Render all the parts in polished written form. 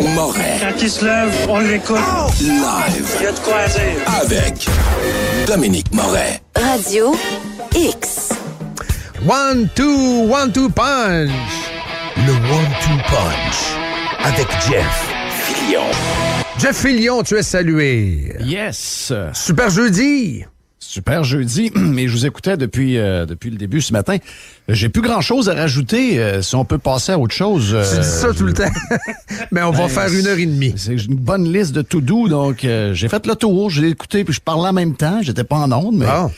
Moret. Quand il se lève, on l'écoute. Live. Il y a de quoi à dire. Avec Dominique Moret. Radio X. 1-2 punch. Le 1-2 punch. Avec Jeff Fillion. Jeff Fillion, tu es salué. Yes! Super jeudi. Super jeudi, mais je vous écoutais depuis le début ce matin. J'ai plus grand-chose à rajouter, si on peut passer à autre chose. Tu dis ça tout le temps. Mais on va faire 1h30. C'est une bonne liste de to-do, donc j'ai fait le tour, je l'ai écouté, puis je parlais en même temps. J'étais pas en onde, mais... Ah.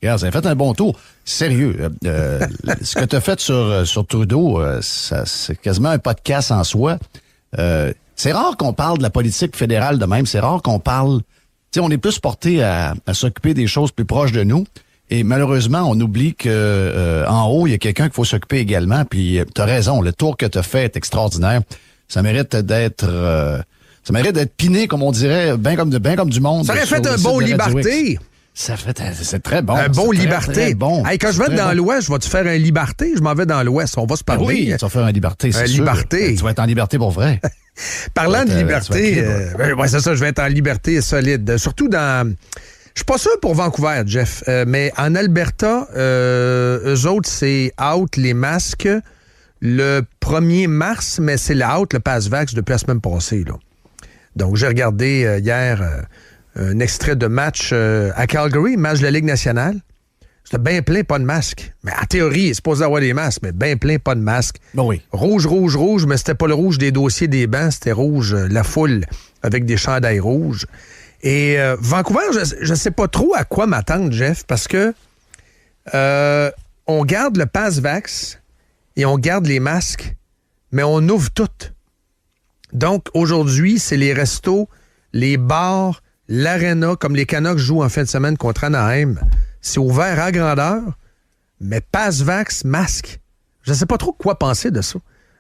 Regarde, ça a fait un bon tour. Sérieux, ce que tu as fait sur Trudeau, c'est quasiment un podcast en soi. C'est rare qu'on parle de la politique fédérale de même. C'est rare qu'on parle... Tu sais, on est plus porté à s'occuper des choses plus proches de nous. Et malheureusement, on oublie que en haut, il y a quelqu'un qu'il faut s'occuper également. Puis t'as raison, le tour que t'as fait est extraordinaire. Ça mérite d'être piné, comme on dirait, bien comme du monde. Ça aurait fait un bon Liberté. C'est très bon. Un bon C'est Liberté. très bon. Hey, quand je vais dans l'Ouest, je vais-te faire un Liberté. Je m'en vais dans l'Ouest. On va se parler. Oui, tu vas faire un Liberté, c'est sûr. Liberté. Tu vas être en liberté pour vrai. Parlant de liberté, ouais, c'est ça, je vais être en liberté solide. Surtout dans... Je suis pas sûr pour Vancouver, Jeff, mais en Alberta, eux autres, c'est out les masques le 1er mars, mais c'est out le pass-vax depuis la semaine passée. Là. Donc, j'ai regardé hier un extrait de match à Calgary, match de la Ligue nationale. C'était bien plein, pas de masque. Mais en théorie, il est supposé avoir des masques, mais bien plein, pas de masque. Bon, oui. Rouge, rouge, rouge, mais c'était pas le rouge des dossiers des bancs, c'était rouge, la foule, avec des chandails rouges. Et Vancouver, je sais pas trop à quoi m'attendre, Jeff, parce que on garde le pass-vax et on garde les masques, mais on ouvre tout. Donc, aujourd'hui, c'est les restos, les bars, l'aréna, comme les Canucks jouent en fin de semaine contre Anaheim. C'est ouvert à grandeur, mais pass-vax, masque. Je ne sais pas trop quoi penser de ça.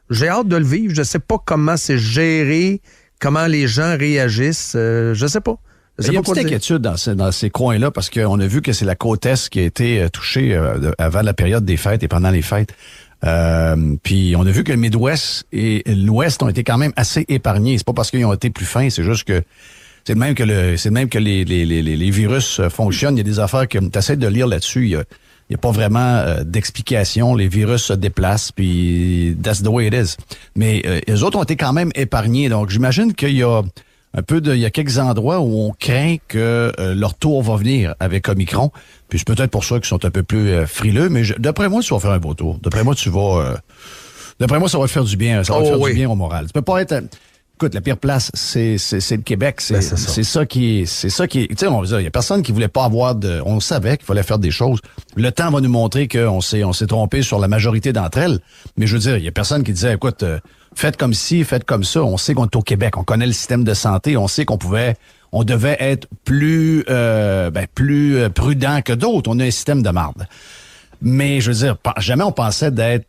J'ai hâte de le vivre. Je ne sais pas comment c'est géré, comment les gens réagissent. Je ne sais pas. Il y a une petite inquiétude dans ces coins-là parce qu'on a vu que c'est la côte Est qui a été touchée avant la période des fêtes et pendant les fêtes. Puis on a vu que le Midwest et l'Ouest ont été quand même assez épargnés. C'est pas parce qu'ils ont été plus fins, c'est juste que c'est de même que les virus fonctionnent. Il y a des affaires que tu essaies de lire là-dessus. Il y a pas vraiment d'explication. Les virus se déplacent, puis that's the way it is. Mais les autres ont été quand même épargnés. Donc, j'imagine qu'il y a il y a quelques endroits où on craint que leur tour va venir avec Omicron. Puis c'est peut-être pour ça qu'ils sont un peu plus frileux. Mais d'après moi, tu vas faire un beau tour. D'après moi, ça va te faire du bien. Ça va te faire du bien au moral. Tu peux pas être... Écoute, la pire place, c'est le Québec. C'est ça qui est. Tu sais, on va dire, il y a personne qui voulait pas avoir de. On savait qu'il fallait faire des choses. Le temps va nous montrer qu'on s'est trompé sur la majorité d'entre elles. Mais je veux dire, il y a personne qui disait, écoute, faites comme ci, faites comme ça. On sait qu'on est au Québec, on connaît le système de santé, on sait on devait être plus prudent que d'autres. On a un système de marde. Mais je veux dire, jamais on pensait d'être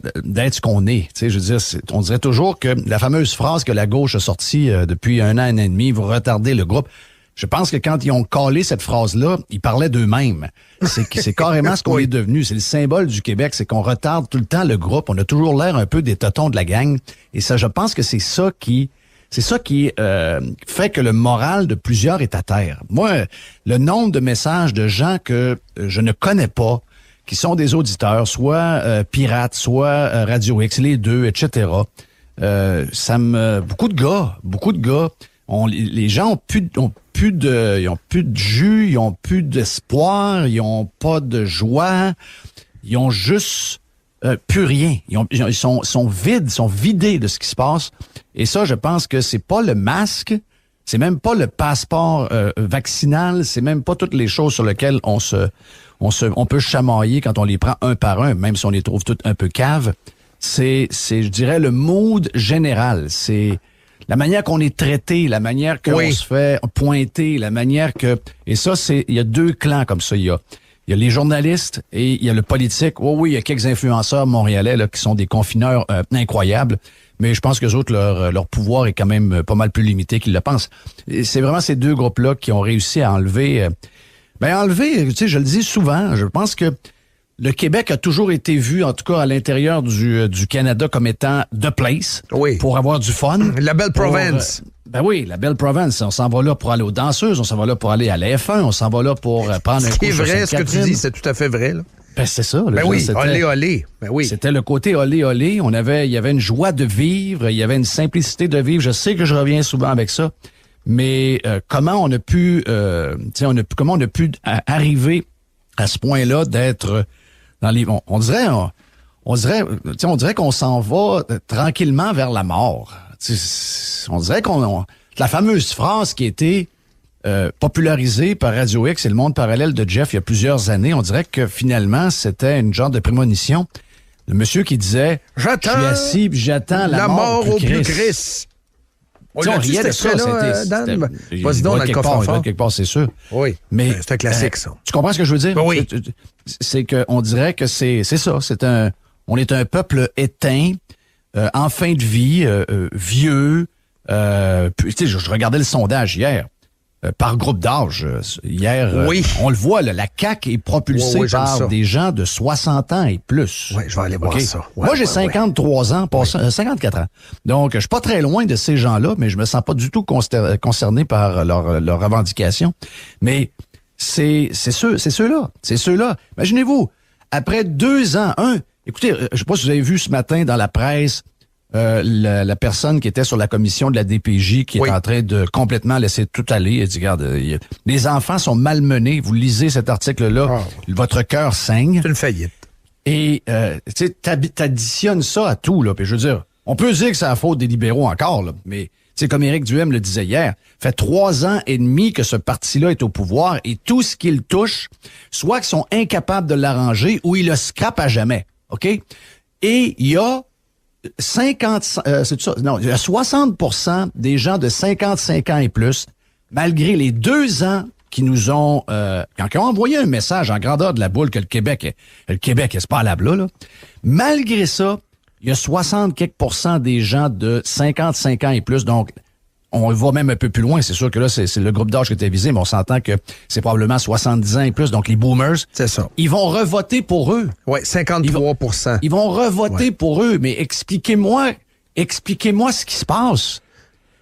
ce qu'on est. Tu sais, je veux dire, on dirait toujours que la fameuse phrase que la gauche a sortie depuis un an et demi, vous retardez le groupe. Je pense que quand ils ont collé cette phrase-là, ils parlaient d'eux-mêmes. C'est carrément ce qu'on est devenu. C'est le symbole du Québec, c'est qu'on retarde tout le temps le groupe. On a toujours l'air un peu des totons de la gang. Et ça, je pense que c'est ça qui fait que le moral de plusieurs est à terre. Moi, le nombre de messages de gens que je ne connais pas, qui sont des auditeurs, soit pirates, soit Radio X, les deux, etc. Beaucoup de gars, les gens ont plus de jus, ils ont plus d'espoir, ils ont pas de joie, ils ont juste plus rien. Ils sont vides, sont vidés de ce qui se passe. Et ça, je pense que c'est pas le masque, c'est même pas le passeport vaccinal, c'est même pas toutes les choses sur lesquelles on peut chamailler quand on les prend un par un, même si on les trouve toutes un peu caves. C'est, je dirais, le mood général. C'est la manière qu'on est traité, la manière qu'on se fait pointer, la manière que... Et ça, il y a deux clans comme ça. Il y a les journalistes et il y a le politique. Oh oui, il y a quelques influenceurs montréalais là, qui sont des confineurs incroyables. Mais je pense que les autres, leur pouvoir est quand même pas mal plus limité qu'ils le pensent. Et c'est vraiment ces deux groupes-là qui ont réussi à enlever... tu sais, je le dis souvent, je pense que le Québec a toujours été vu, en tout cas à l'intérieur du Canada, comme étant the place pour avoir du fun. La belle province. Ben oui, la belle province. On s'en va là pour aller aux danseuses, on s'en va là pour aller à la F1, on s'en va là pour prendre un coup sur vrai, ce que tu Sainte-Catherine. dis, c'est tout à fait vrai. Là. Ben c'est ça. Là, ben oui, olé, olé. Ben oui. C'était le côté olé, olé. Il y avait une joie de vivre, il y avait une simplicité de vivre. Je sais que je reviens souvent avec ça, mais comment on a pu arriver à ce point-là d'être dans les... On dirait qu'on s'en va tranquillement vers la mort. On dirait la fameuse phrase qui a été popularisée par Radio X et le Monde parallèle de Jeff il y a plusieurs années, on dirait que finalement, c'était une genre de prémonition. Le monsieur qui disait « Je suis assis, puis j'attends la mort au plus Christ. » On riait de ça, Dan? Vas-y donc dans le coffre-fort. Quelque part, c'est sûr. Oui, mais c'est un classique, ça. Tu comprends ce que je veux dire? Oui. C'est qu'on dirait que c'est ça. On est un peuple éteint, en fin de vie, vieux. Je regardais le sondage hier. Par groupe d'âge. Hier, on le voit, là, la CAQ est propulsée par des gens de 60 ans et plus. Oui, je vais aller voir ça. Ouais, moi, j'ai 53 ans, 54 ans. Donc, je suis pas très loin de ces gens-là, mais je me sens pas du tout concerné par leurs revendications. Mais c'est ceux-là. C'est ceux-là. Imaginez-vous, après 2 ans, écoutez, je sais pas si vous avez vu ce matin dans la presse, la personne qui était sur la commission de la DPJ qui est en train de complètement laisser tout aller. Elle dit, regarde, les enfants sont malmenés. Vous lisez cet article-là, votre cœur saigne. C'est une faillite. Et tu sais, t'additionnes ça à tout, là. Puis je veux dire, on peut dire que c'est la faute des libéraux encore, là, mais c'est comme Éric Duhem le disait hier, fait 3 ans et demi que ce parti-là est au pouvoir et tout ce qu'il touche, soit qu'ils sont incapables de l'arranger ou ils le scrapent à jamais. OK? Et il y a il y a 60% des gens de 55 ans et plus, malgré les 2 ans qui nous ont qui ont envoyé un message en grandeur de la boule que le Québec est pas à la là. Malgré ça, il y a 60 quelques % des gens de 55 ans et plus, donc on va même un peu plus loin. C'est sûr que là, c'est le groupe d'âge qui était visé, mais on s'entend que c'est probablement 70 ans et plus, donc les boomers. C'est ça. Ils vont revoter pour eux. Oui, 53%. Ils vont revoter pour eux, mais expliquez-moi ce qui se passe.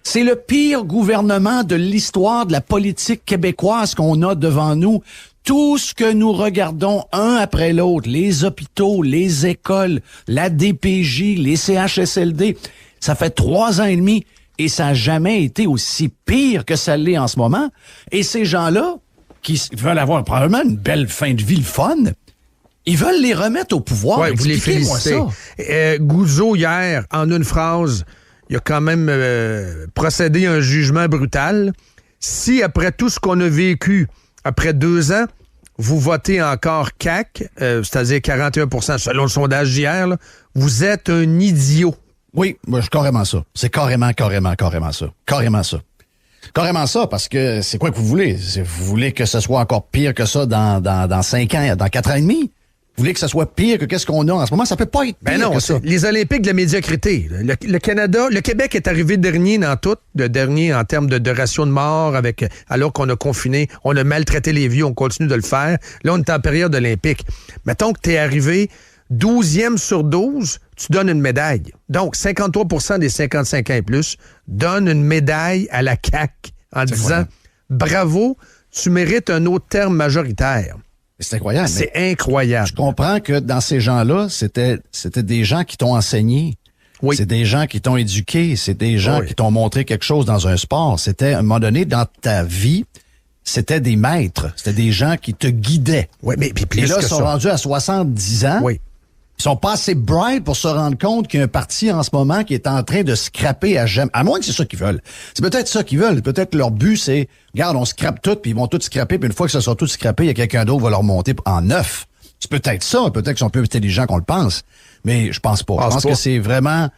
C'est le pire gouvernement de l'histoire de la politique québécoise qu'on a devant nous. Tout ce que nous regardons un après l'autre, les hôpitaux, les écoles, la DPJ, les CHSLD, ça fait 3 ans et demi. Et ça n'a jamais été aussi pire que ça l'est en ce moment. Et ces gens-là, qui veulent avoir probablement une belle fin de vie, le fun, ils veulent les remettre au pouvoir. Oui, vous les félicitez. Gouzeau, hier, en une phrase, il a quand même procédé à un jugement brutal. Si, après tout ce qu'on a vécu, après 2 ans, vous votez encore CAQ, c'est-à-dire 41% selon le sondage d'hier, là, vous êtes un idiot. Oui, moi, c'est carrément ça. C'est carrément ça. Carrément ça, parce que c'est quoi que vous voulez? Vous voulez que ce soit encore pire que ça dans 5 ans, dans 4 ans et demi? Vous voulez que ce soit pire que qu'est-ce qu'on a en ce moment? Ça peut pas être pire que ça. Les Olympiques de la médiocrité. Le Québec est arrivé dernier dans tout, le dernier en termes de ratio de mort, alors qu'on a confiné, on a maltraité les vieux, on continue de le faire. Là, on est en période olympique. Mettons que t'es arrivé 12e sur 12, tu donnes une médaille. Donc, 53% des 55 ans et plus donnent une médaille à la CAQ en disant « Bravo, tu mérites un autre terme majoritaire. » C'est incroyable. C'est incroyable. Je comprends que dans ces gens-là, c'était des gens qui t'ont enseigné. Oui. C'est des gens qui t'ont éduqué. C'est des gens qui t'ont montré quelque chose dans un sport. C'était, à un moment donné, dans ta vie, c'était des maîtres. C'était des gens qui te guidaient. Oui, mais puis et là, ils sont rendus à 70 ans. Oui. Ils sont pas assez bright pour se rendre compte qu'il y a un parti en ce moment qui est en train de scraper à jamais. À moins que c'est ça qu'ils veulent. C'est peut-être ça qu'ils veulent. Peut-être que leur but, c'est, regarde, on scrape tout, puis ils vont tout scraper, puis une fois que ça sera tout scrappé, il y a quelqu'un d'autre qui va leur monter en neuf. C'est peut-être ça. Peut-être qu'ils sont plus intelligents qu'on le pense. Mais je pense pas. Je pense que c'est vraiment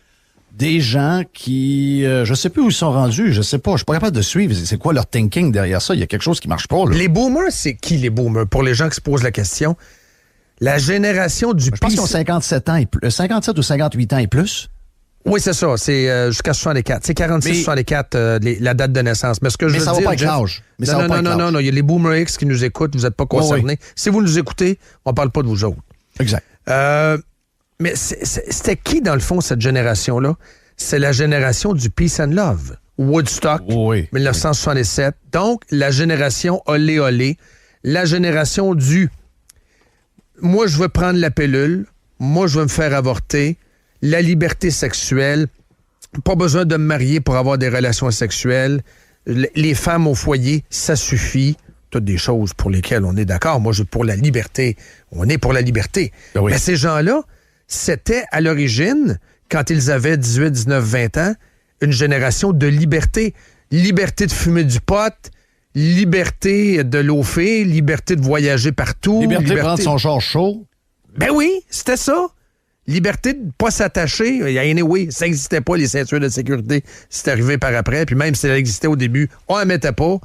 des gens qui... je sais plus où ils sont rendus. Je sais pas. Je suis pas capable de suivre. C'est quoi leur thinking derrière ça? Il y a quelque chose qui marche pas, là. Les boomers, c'est qui, les boomers? Pour les gens qui se posent la question... La génération du... Je pense qu'ils ont 57 ans et plus, 57 ou 58 ans et plus. Oui, c'est ça. C'est jusqu'à 64. C'est 46-64 la date de naissance. Mais ce que je veux dire... Mais ça va pas avec l'âge. Non. Il y a les Boomer X qui nous écoutent. Vous n'êtes pas concernés. Si vous nous écoutez, on parle pas de vous autres. Exact. Mais c'était qui, dans le fond, cette génération-là? C'est la génération du Peace and Love. Woodstock, 1967. Donc, la génération olé olé. La génération du « moi, je veux prendre la pilule. Moi, je veux me faire avorter. La liberté sexuelle. Pas besoin de me marier pour avoir des relations sexuelles. Les femmes au foyer, ça suffit. » Toutes des choses pour lesquelles on est d'accord. Moi, je suis pour la liberté. On est pour la liberté. Ben oui. Mais ces gens-là, c'était à l'origine, quand ils avaient 18, 19, 20 ans, une génération de liberté. Liberté de fumer du pot, liberté de loafer, liberté de voyager partout. Liberté de prendre son char chaud. Ben oui, c'était ça. Liberté de ne pas s'attacher. Anyway, ça n'existait pas, les ceintures de sécurité. C'est arrivé par après. Puis même si ça existait au début, on ne la mettait pas.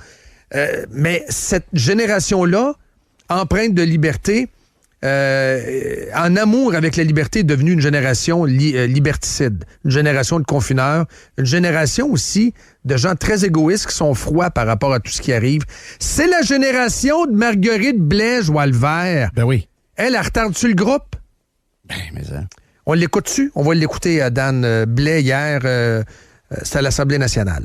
Mais cette génération-là, empreinte de liberté, en amour avec la liberté, est devenue une génération liberticide, une génération de confineurs, une génération aussi de gens très égoïstes qui sont froids par rapport à tout ce qui arrive. C'est la génération de Marguerite Blais-Joie-le-Vert. Ben oui. Elle retarde-tu le groupe? Ben, mais ça... On l'écoute-tu? On va l'écouter à Dan Blais hier, c'est à l'Assemblée nationale.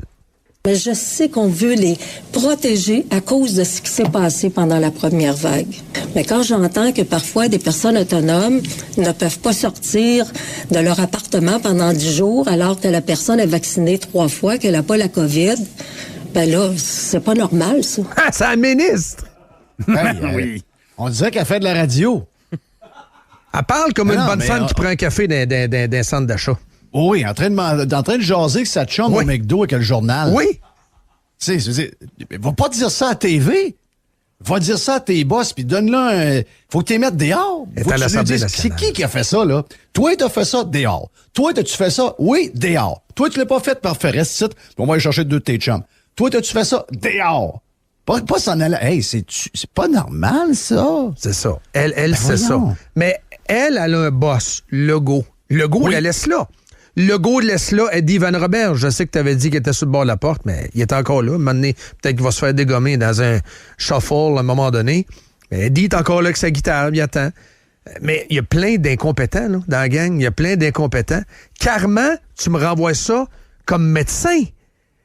Mais je sais qu'on veut les protéger à cause de ce qui s'est passé pendant la première vague. Mais quand j'entends que parfois des personnes autonomes ne peuvent pas sortir de leur appartement pendant 10 jours alors que la personne est vaccinée 3 fois, qu'elle n'a pas la COVID, ben là, c'est pas normal, ça. Ah, c'est la ministre! Hey, oui. On dirait qu'elle fait de la radio. Elle parle comme une bonne femme qui prend un café d'un centre d'achat. Oui, en train de jaser que ça te chante au McDo avec le journal. Oui. Tu sais, va pas dire ça à TV. Va dire ça à tes boss, puis donne-leur un... Faut que tu les mettes dehors. À l'Assemblée nationale. C'est qui a fait ça, là? Toi, t'as fait ça, dehors. Toi, t'as-tu fait ça? Oui, dehors. Toi, tu l'as pas fait, parfait, reste ici, puis on va aller chercher 2 de tes chums. Toi, t'as-tu fait ça? Dehors. Pas s'en aller. Hey, c'est pas normal, ça. C'est ça. Elle c'est ça. Mais elle a un boss, Legault. Legault, la laisse là. Legault laisse là Eddie Van Robert. Je sais que tu avais dit qu'il était sur le bord de la porte, mais il est encore là. Maintenant, peut-être qu'il va se faire dégommer dans un shuffle à un moment donné. Mais Eddie est encore là avec sa guitare, il attend. Mais il y a plein d'incompétents là, dans la gang. Il y a plein d'incompétents. Carrément, tu me renvoies ça comme médecin.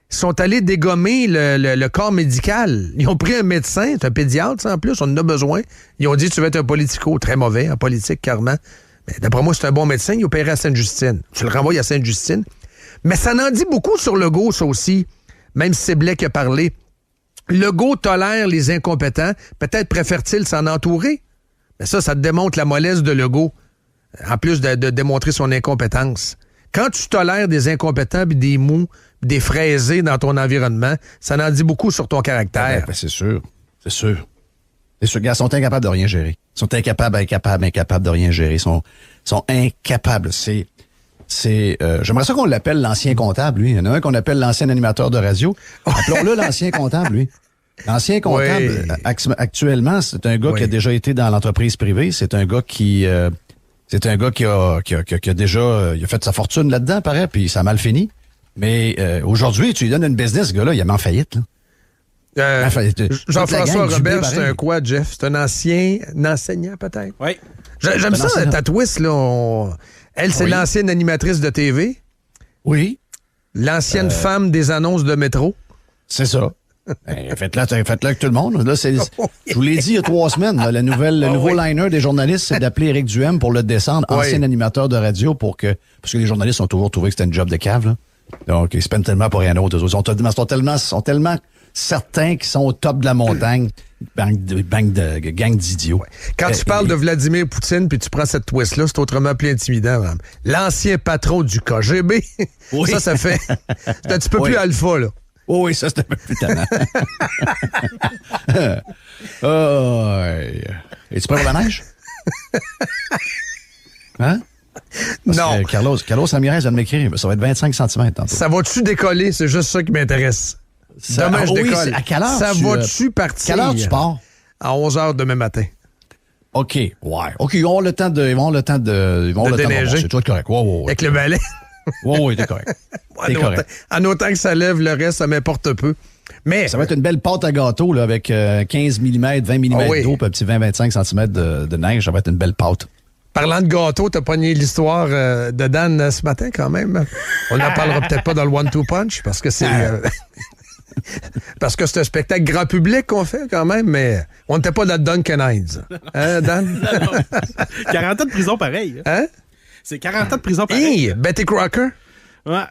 Ils sont allés dégommer le corps médical. Ils ont pris un médecin, c'est un pédiatre, en plus, on en a besoin. Ils ont dit, tu vas être un politico, très mauvais en politique, carrément. Mais d'après moi, c'est un bon médecin, il opérait à Sainte-Justine. Tu le renvoies à Sainte-Justine. Mais ça en dit beaucoup sur Legault, ça aussi. Même si c'est Blais qui a parlé. Legault tolère les incompétents. Peut-être préfère-t-il s'en entourer. Mais ça te démontre la mollesse de Legault. En plus de démontrer son incompétence. Quand tu tolères des incompétents, puis des mous, puis des fraisés dans ton environnement, ça en dit beaucoup sur ton caractère. Ben, c'est sûr. C'est sûr. Les gars sont incapables de rien gérer. Ils sont incapables de rien gérer. Ils sont incapables. J'aimerais ça qu'on l'appelle l'ancien comptable, lui. Il y en a un qu'on appelle l'ancien animateur de radio. Appelons-le l'ancien comptable, lui. L'ancien comptable, actuellement, c'est un gars qui a déjà été dans l'entreprise privée. C'est un gars qui a déjà il a fait sa fortune là-dedans, paraît, puis ça a mal fini. Mais aujourd'hui, tu lui donnes une business, ce gars-là, il est en faillite, là. Jean-François Robert, c'est un quoi, Jeff? C'est un enseignant, peut-être? Oui. J'aime ça, ta twist, là. Elle, c'est l'ancienne animatrice de TV. Oui. L'ancienne femme des annonces de métro. C'est ça. Ben, faites-le avec tout le monde. Là, je vous l'ai dit il y a 3 semaines, là, le nouveau liner des journalistes, c'est d'appeler Éric Duhem pour le descendre, ancien animateur de radio, parce que les journalistes ont toujours trouvé que c'était une job de cave. Là. Donc, ils se peinent tellement pour rien d'autre. Ils sont tellement certains qu'ils sont au top de la montagne. Gang d'idiots. Quand tu parles de Vladimir Poutine puis tu prends cette twist-là, c'est autrement plus intimidant. Vraiment. L'ancien patron du KGB. Oui. Ça fait... C'est un petit peu plus alpha, là. Oui, ça, c'est un peu plus tannant. Es-tu prêt pour la neige? Hein? Non. Carlos Ramirez vient de m'écrire. Ça va être 25 cm tantôt. Ça va-tu décoller? C'est juste ça qui m'intéresse. Demain, je décolle. À quelle heure ça va-tu partir? Quelle heure tu pars? À 11h demain matin. OK. Ouais. OK, ils vont le temps de déneiger. C'est tout correct. Ouais. Avec le balai. Oui, t'es correct. En autant que ça lève, le reste, ça m'importe peu. Mais ça va être une belle pâte à gâteau là, avec 15 mm, 20 mm d'eau, puis un petit 20-25 cm de neige. Ça va être une belle pâte. Parlant de gâteau, t'as pogné l'histoire de Dan ce matin quand même. On n'en parlera peut-être pas dans le One-Two Punch parce que c'est... parce que c'est un spectacle grand public qu'on fait quand même, mais on n'était pas dans Duncan Hines. Hein, Dan? 40 ans de prison pareil. Hein? C'est 40 ans de prison pareil. Hey, Betty Crocker? Ouais.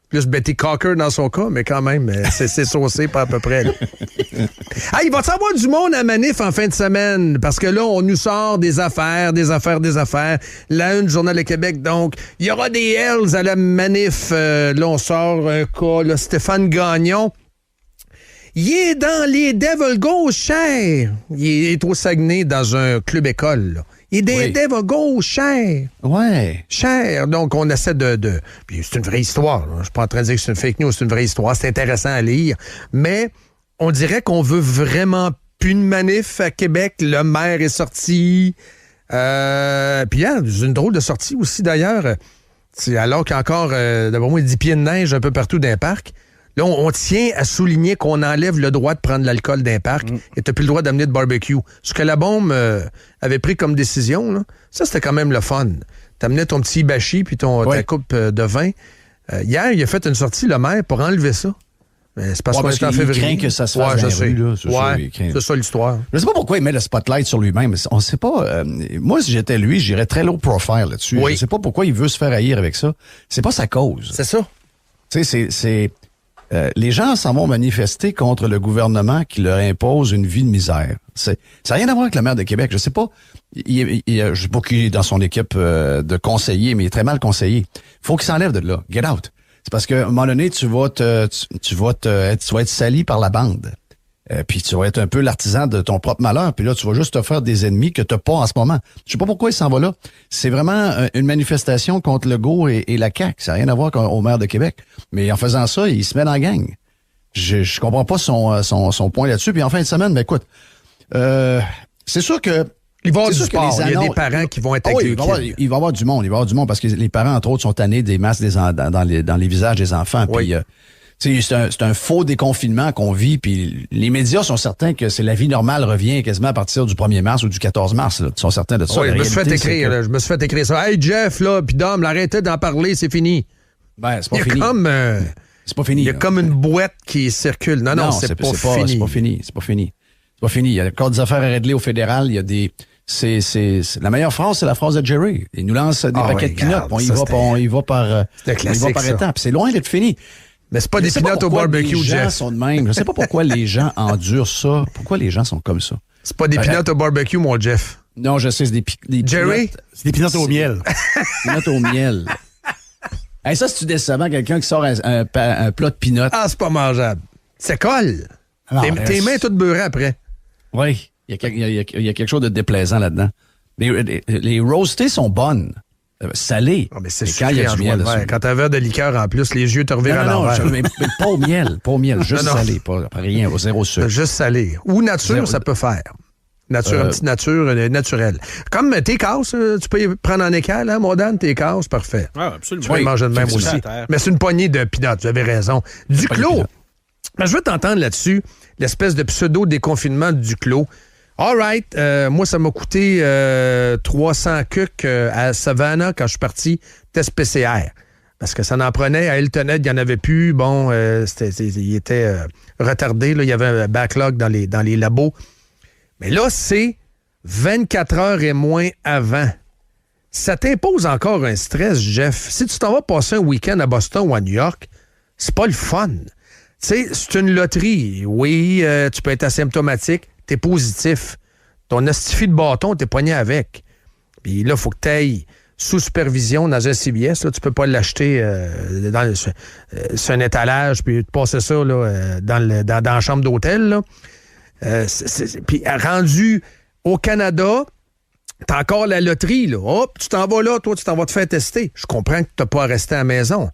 Plus Betty Cocker dans son cas, mais quand même, c'est saucé pas à peu près. Il va-t-y avoir du monde à manif en fin de semaine? Parce que là, on nous sort des affaires. La une, Journal de Québec, donc, il y aura des Hells à la manif. Là, on sort un cas, là, Stéphane Gagnon. Il est dans les Devil Gauche, cher. Il est au Saguenay dans un club école, là. Il est des Devil Gauche, cher. Ouais. Cher. Donc, on essaie de... Puis c'est une vraie histoire. Là. Je suis pas en train de dire que c'est une fake news, c'est une vraie histoire. C'est intéressant à lire. Mais on dirait qu'on veut vraiment plus de manif à Québec. Le maire est sorti. Puis hier, c'est une drôle de sortie aussi, d'ailleurs. C'est alors qu'il y a encore, d'abord moi, 10 pieds de neige un peu partout dans les parcs. Là, on tient à souligner qu'on enlève le droit de prendre de l'alcool d'un parc et t'as plus le droit d'amener de barbecue. Ce que la bombe avait pris comme décision, là, ça, c'était quand même le fun. T'amenais ton petit hibachi puis ta coupe de vin. Hier, il a fait une sortie, le maire, pour enlever ça. Mais c'est parce qu'on est en février. Il craint que ça se fasse dans la rue, là. C'est ça l'histoire. Je sais pas pourquoi il met le spotlight sur lui-même. On sait pas... moi, si j'étais lui, j'irais très low profile là-dessus. Oui. Je sais pas pourquoi il veut se faire haïr avec ça. C'est pas sa cause. C'est ça. Tu sais, c'est les gens s'en vont manifester contre le gouvernement qui leur impose une vie de misère. Ça n'a rien à voir avec la maire de Québec. Je sais pas. Je sais pas qui est dans son équipe de conseillers, mais il est très mal conseillé. Faut qu'il s'enlève de là. Get out. C'est parce qu'à un moment donné, tu vas être sali par la bande. Puis tu vas être un peu l'artisan de ton propre malheur. Puis là, tu vas juste te faire des ennemis que t'as pas en ce moment. Je sais pas pourquoi il s'en va là. C'est vraiment une manifestation contre Legault et la CAQ. Ça n'a rien à voir au maire de Québec. Mais en faisant ça, il se met dans la gang. Je comprends pas son point là-dessus. Puis en fin de semaine, ben écoute, c'est sûr que... Il va y avoir du sport. Il y a des parents qui vont être avec il va y avoir du monde. Il va y avoir du monde parce que les parents, entre autres, sont tannés des masques dans les visages des enfants. Oui. Puis, c'est un faux déconfinement qu'on vit, puis les médias sont certains que la vie normale revient quasiment à partir du 1er mars ou du 14 mars. Là. Ils sont certains de ça. Oui, je me suis fait écrire ça. Hey Jeff, là, puis Dom, arrêtez d'en parler, c'est fini. Ben, c'est pas fini. C'est pas fini. Il y a comme une boîte qui circule. Non, c'est pas fini. C'est pas fini. C'est pas fini. Il y a encore des affaires à régler au fédéral. Il y a des... la meilleure phrase, c'est la phrase de Jerry. Il nous lance des paquets de peanuts. On y va par étapes. C'est loin d'être fini. Mais c'est pas des peanuts au barbecue, Jeff. Les gens sont de même. Je sais pas pourquoi les gens endurent ça. Pourquoi les gens sont comme ça. C'est pas des peanuts au barbecue, mon Jeff. Non, je sais, c'est des Jerry? C'est des peanuts au miel. Peanuts au miel. Hey, ça, c'est-tu décevant, quelqu'un qui sort un plat de peanuts? Ah, c'est pas mangeable. Ça colle. Tes mains toutes beurrées après. Oui, il y a quelque chose de déplaisant là-dedans. Les roastés sont bonnes. Salées. Oh, mais c'est quand il y a du miel. Quand t'as un verre de liqueur en plus, les yeux te revirent à l'envers. Non, mais pas au miel. Juste salé. Pas rien, zéro sucre. Juste salé. Ou nature, ça peut faire. Une petite nature naturelle. Comme tes casses, tu peux y prendre en écal, hein, Modane, tes casses, parfait. Ah, absolument. Tu peux y manger de même aussi. Mais c'est une poignée de peanuts, vous avez raison. Duclos. Ben, je veux t'entendre là-dessus, l'espèce de pseudo-déconfinement de Duclos. All right. Moi, ça m'a coûté 300 cucs à Savannah quand je suis parti test PCR. Parce que ça en prenait. À Hilton Head, il n'y en avait plus. Bon, il était retardé. Là. Il y avait un backlog dans les labos. Mais là, c'est 24 heures et moins avant. Ça t'impose encore un stress, Jeff. Si tu t'en vas passer un week-end à Boston ou à New York, c'est pas le fun. Tu sais, c'est une loterie. Oui, tu peux être asymptomatique. T'es positif. Ton astifi de bâton, t'es poigné avec. Puis là, il faut que t'ailles sous supervision dans un CBS. Là, tu peux pas l'acheter sur un étalage puis te passer ça là, dans la chambre d'hôtel. Là. Puis rendu au Canada, t'as encore la loterie. Là. Hop, tu t'en vas là, toi, tu t'en vas te faire tester. Je comprends que t'as pas à rester à la maison.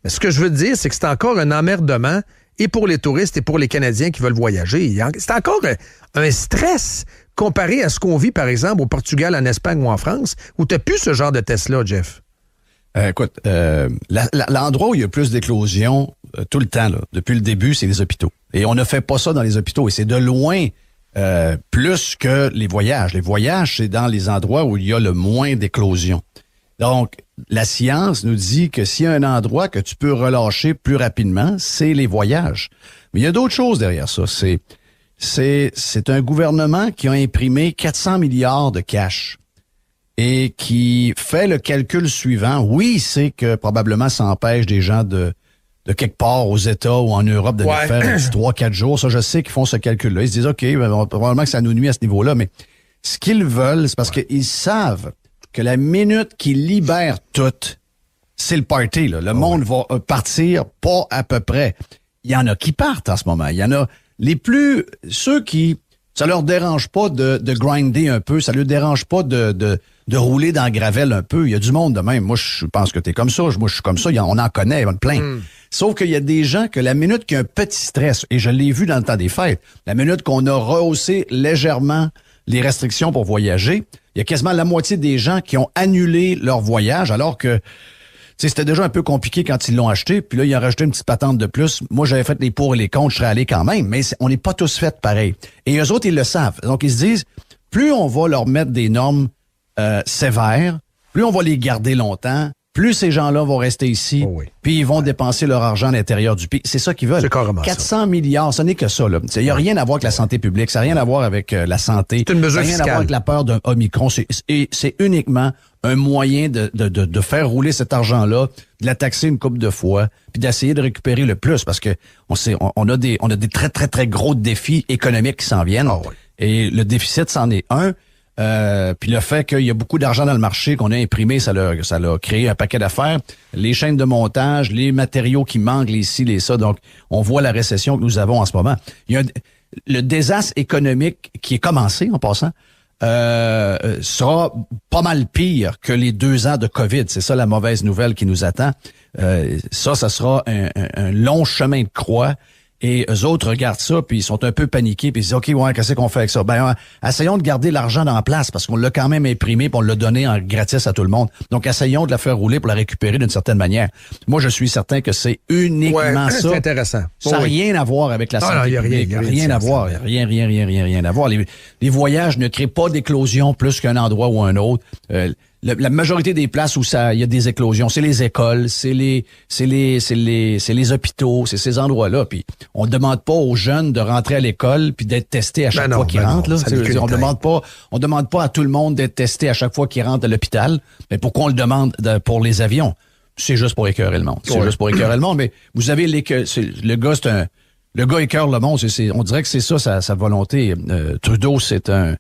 Mais ce que je veux te dire, c'est que c'est encore un emmerdement et pour les touristes et pour les Canadiens qui veulent voyager. C'est encore un stress comparé à ce qu'on vit, par exemple, au Portugal, en Espagne ou en France, où tu n'as plus ce genre de test-là, Jeff. Écoute, l'endroit où il y a plus d'éclosions tout le temps, là, depuis le début, c'est les hôpitaux. Et on ne fait pas ça dans les hôpitaux. Et c'est de loin plus que les voyages. Les voyages, c'est dans les endroits où il y a le moins d'éclosions. Donc, la science nous dit que s'il y a un endroit que tu peux relâcher plus rapidement, c'est les voyages. Mais il y a d'autres choses derrière ça. C'est un gouvernement qui a imprimé 400 milliards de cash et qui fait le calcul suivant. Oui, c'est que probablement ça empêche des gens de quelque part aux États ou en Europe de faire 3-4 jours. Ça, je sais qu'ils font ce calcul-là. Ils se disent, OK, probablement que ça nous nuit à ce niveau-là, mais ce qu'ils veulent, c'est parce qu'ils savent que la minute qu'ils libèrent tout, c'est le party, là. Le monde va partir pas à peu près. Il y en a qui partent en ce moment. Il y en a ceux qui, ça leur dérange pas de grinder un peu, ça leur dérange pas de rouler dans le gravel un peu. Il y a du monde de même. Moi, je pense que t'es comme ça. Moi, je suis comme ça. On en connaît, plein. Sauf qu'il y a des gens que la minute qu'il y a un petit stress, et je l'ai vu dans le temps des fêtes, la minute qu'on a rehaussé légèrement les restrictions pour voyager, il y a quasiment la moitié des gens qui ont annulé leur voyage, alors que c'était déjà un peu compliqué quand ils l'ont acheté, puis là, ils ont rajouté une petite patente de plus. Moi, j'avais fait les pour et les contre, je serais allé quand même, mais on n'est pas tous faits pareil. Et eux autres, ils le savent. Donc, ils se disent, plus on va leur mettre des normes sévères, plus on va les garder longtemps, plus ces gens-là vont rester ici, puis ils vont dépenser leur argent à l'intérieur du pays. C'est ça qu'ils veulent. C'est carrément 400 milliards, ce n'est que ça. Il n'y a rien à voir avec la santé publique, ça n'a rien à voir avec la santé. C'est une mesure ça n'a rien à voir avec la peur d'un Omicron. C'est uniquement un moyen de faire rouler cet argent-là, de la taxer une couple de fois, puis d'essayer de récupérer le plus, parce que on a des très, très, très gros défis économiques qui s'en viennent. Et le déficit, c'en est un. Puis le fait qu'il y a beaucoup d'argent dans le marché qu'on a imprimé, ça l'a créé un paquet d'affaires. Les chaînes de montage, les matériaux qui manquent, les ci, les ça. Donc, on voit la récession que nous avons en ce moment. Il y a le désastre économique qui est commencé, en passant, sera pas mal pire que les 2 ans de COVID. C'est ça la mauvaise nouvelle qui nous attend. Ça sera un long chemin de croix. Et eux autres regardent ça, puis ils sont un peu paniqués, puis ils disent, OK, qu'est-ce qu'on fait avec ça? Essayons de garder l'argent dans la place, parce qu'on l'a quand même imprimé, puis on l'a donné en gratis à tout le monde. Donc, essayons de la faire rouler pour la récupérer d'une certaine manière. Moi, je suis certain que c'est uniquement ça. C'est intéressant. Ça n'a rien à voir avec la santé publique. Il n'y a rien à voir. Rien à voir. Les voyages ne créent pas d'éclosion plus qu'un endroit ou un autre. La majorité des places où il y a des éclosions, c'est les écoles, c'est les hôpitaux, c'est ces endroits-là. Puis on demande pas aux jeunes de rentrer à l'école puis d'être testés à chaque fois qu'ils rentrent. Là. On demande pas à tout le monde d'être testé à chaque fois qu'ils rentrent à l'hôpital. Mais pourquoi on le demande pour les avions? C'est juste pour écœurer le monde. Juste pour écœurer le monde. Mais vous avez le gars écœure le monde. On dirait que c'est ça sa volonté. Trudeau, c'est un...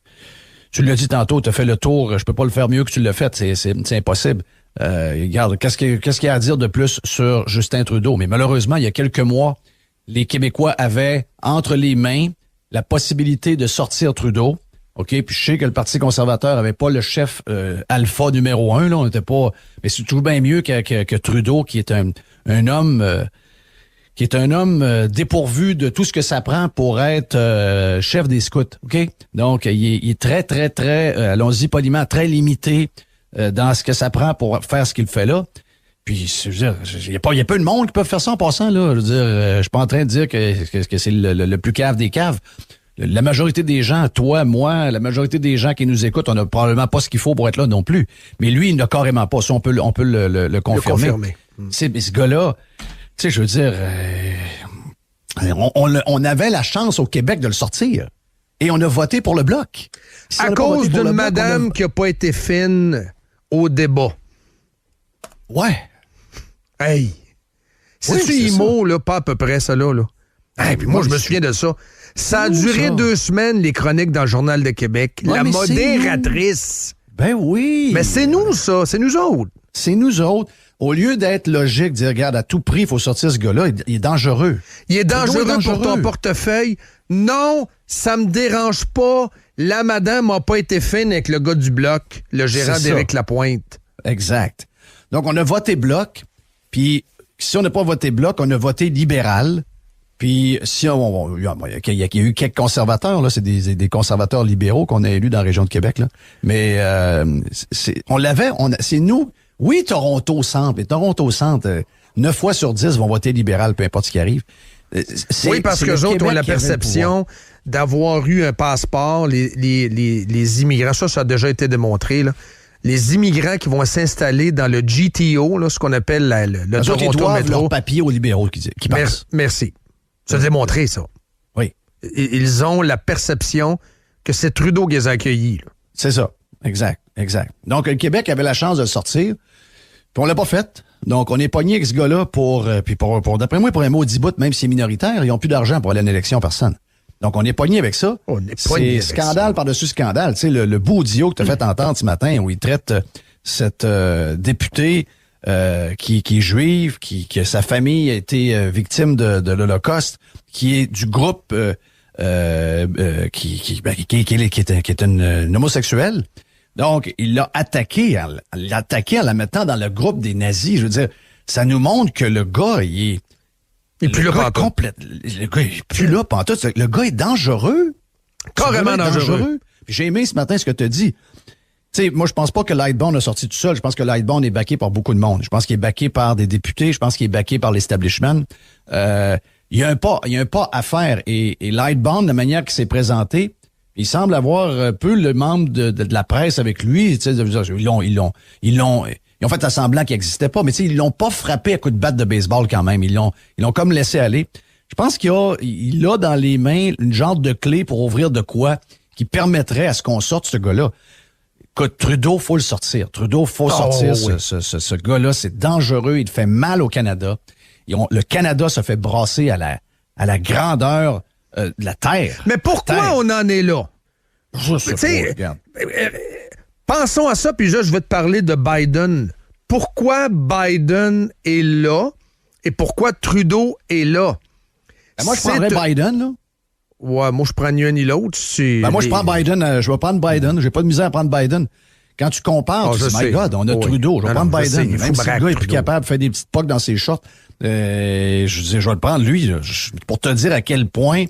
Tu l'as dit tantôt, tu as fait le tour, je peux pas le faire mieux que tu l'as fait, c'est impossible. Regarde, qu'est-ce qu'il y a à dire de plus sur Justin Trudeau? Mais malheureusement, il y a quelques mois, les Québécois avaient entre les mains la possibilité de sortir Trudeau. OK, puis je sais que le Parti conservateur avait pas le chef alpha numéro 1, là, on n'était pas... Mais c'est toujours bien mieux que Trudeau, qui est un homme... qui est un homme dépourvu de tout ce que ça prend pour être chef des scouts, OK? Donc, il est très, très, très, allons-y poliment, très limité dans ce que ça prend pour faire ce qu'il fait là. Puis, je veux dire, il y a pas de monde qui peut faire ça en passant, là. Je veux dire, je suis pas en train de dire que c'est le plus cave des caves. La majorité des gens, toi, moi, la majorité des gens qui nous écoutent, on n'a probablement pas ce qu'il faut pour être là non plus. Mais lui, il n'a carrément pas ça. On peut le confirmer. Mais ce gars-là... Tu sais, je veux dire, on avait la chance au Québec de le sortir. Et on a voté pour le Bloc. À cause d'une madame qui n'a pas été fine au débat. Ouais. Hey. C'est-tu IMO, là, pas à peu près, ça, là? Hey, puis moi, je me souviens de ça. Ça a duré 2 semaines, les chroniques dans le Journal de Québec. Ouais, la modératrice. Ben oui. Mais c'est nous, ça. C'est nous autres. C'est nous autres. Au lieu d'être logique, dire, regarde, à tout prix, il faut sortir ce gars-là, il est dangereux. Il est dangereux pour ton portefeuille. Non, ça me dérange pas. La madame n'a pas été fine avec le gars du Bloc, le gérant d'Éric Lapointe. Exact. Donc, on a voté Bloc, puis si on n'a pas voté Bloc, on a voté libéral. Puis, si il y a eu quelques conservateurs, là, c'est des conservateurs libéraux qu'on a élus dans la région de Québec, là. Mais c'est nous. Oui, Toronto Centre. Et Toronto Centre, 9 fois sur 10 vont voter libéral, peu importe ce qui arrive. Oui, parce que les autres ont la perception d'avoir eu un passeport, les immigrants, ça a déjà été démontré, là. Les immigrants qui vont s'installer dans le GTO, là, ce qu'on appelle le Toronto Metro. Leur papier aux libéraux qui passent. Merci. C'est démontré, ça. Oui. Ils ont la perception que c'est Trudeau qui les a accueillis. Là. C'est ça. Exact. Donc, le Québec avait la chance de le sortir, puis on l'a pas fait. Donc, on est pogné avec ce gars-là pour d'après moi, pour un maudit bout, même s'il est minoritaire, ils n'ont plus d'argent pour aller à une élection, personne. Donc, on est pogné avec ça. C'est scandale par-dessus scandale. Tu sais, le bout audio que tu as fait entendre ce matin où il traite cette députée qui est juive, que sa famille a été victime de l'Holocauste, qui est du groupe qui est une homosexuelle. Donc, il l'a attaqué en la mettant dans le groupe des nazis. Je veux dire, ça nous montre que le gars, il est plus là pantoute. Le gars est plus là pantoute. Le gars est dangereux. Carrément dangereux. Puis j'ai aimé ce matin ce que tu as dit. Tu sais, moi, je pense pas que Lightbound a sorti tout seul. Je pense que Lightbound est backé par beaucoup de monde. Je pense qu'il est backé par des députés. Je pense qu'il est backé par l'establishment. Il y a un pas à faire. Et Lightbound, la manière qu'il s'est présenté, il semble avoir un peu le membre de la presse avec lui. Tu sais, ils ont fait semblant qu'il n'existait pas, mais tu sais, ils l'ont pas frappé à coups de batte de baseball quand même. Ils l'ont comme laissé aller. Je pense qu'il a dans les mains une genre de clé pour ouvrir de quoi qui permettrait à ce qu'on sorte ce gars-là. Écoute, Trudeau, faut le sortir. Sortir ce gars-là. C'est dangereux. Il fait mal au Canada. Le Canada se fait brasser à la grandeur de la terre. Mais pourquoi on en est là? Je sais pas, regarde. Pensons à ça, puis je vais te parler de Biden. Pourquoi Biden est là et pourquoi Trudeau est là? Moi, je prendrais Biden, là. Ouais, moi, je prends ni un ni l'autre. Moi, je prends Biden. Je vais prendre Biden. J'ai pas de misère à prendre Biden. Quand tu compares, tu dis, my God, on a Trudeau. Je vais prendre Biden. Même si le gars est plus capable de faire des petites pocs dans ses shorts, je vais le prendre, lui, là, pour te dire à quel point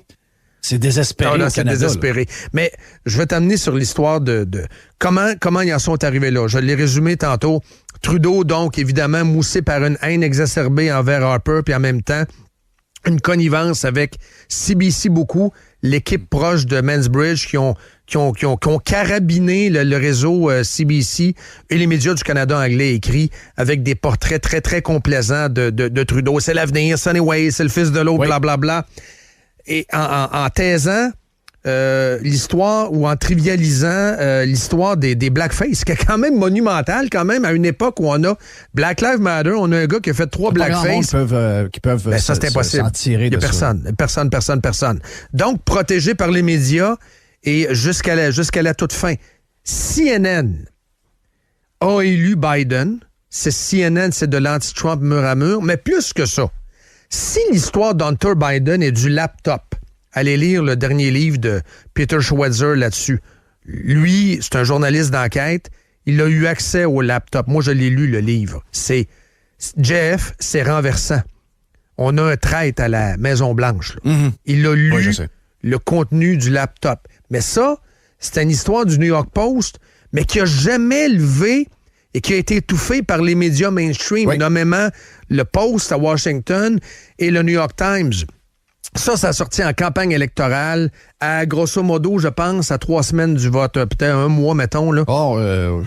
c'est désespéré au Canada. C'est désespéré. Là. Mais je vais t'amener sur l'histoire de comment ils en sont arrivés là. Je l'ai résumé tantôt. Trudeau, donc, évidemment, moussé par une haine exacerbée envers Harper, puis en même temps, une connivence avec CBC beaucoup, l'équipe proche de Mansbridge qui ont carabiné le réseau CBC et les médias du Canada anglais écrits avec des portraits très, très complaisants de Trudeau. C'est l'avenir, c'est anyway, c'est le fils de l'autre, blablabla. Et en taisant l'histoire ou en trivialisant l'histoire des blackface, qui est quand même monumental, quand même, à une époque où on a Black Lives Matter, on a un gars qui a fait 3 blackface. Qui peuvent ça, c'est impossible. S'en tirer. Il y a personne. Donc, protégé par les médias et jusqu'à la toute fin. CNN a élu Biden. CNN, c'est de l'anti-Trump mur à mur, mais plus que ça. Si l'histoire d'Hunter Biden est du laptop, allez lire le dernier livre de Peter Schweizer là-dessus. Lui, c'est un journaliste d'enquête. Il a eu accès au laptop. Moi, je l'ai lu, le livre. Jeff, c'est renversant. On a un traître à la Maison-Blanche. Mm-hmm. Il a lu le contenu du laptop. Mais ça, c'est une histoire du New York Post, mais qui n'a jamais levé et qui a été étouffé par les médias mainstream, nommément le Post à Washington et le New York Times. Ça a sorti en campagne électorale à, grosso modo, je pense, à 3 semaines du vote. Peut-être un mois, mettons. Là.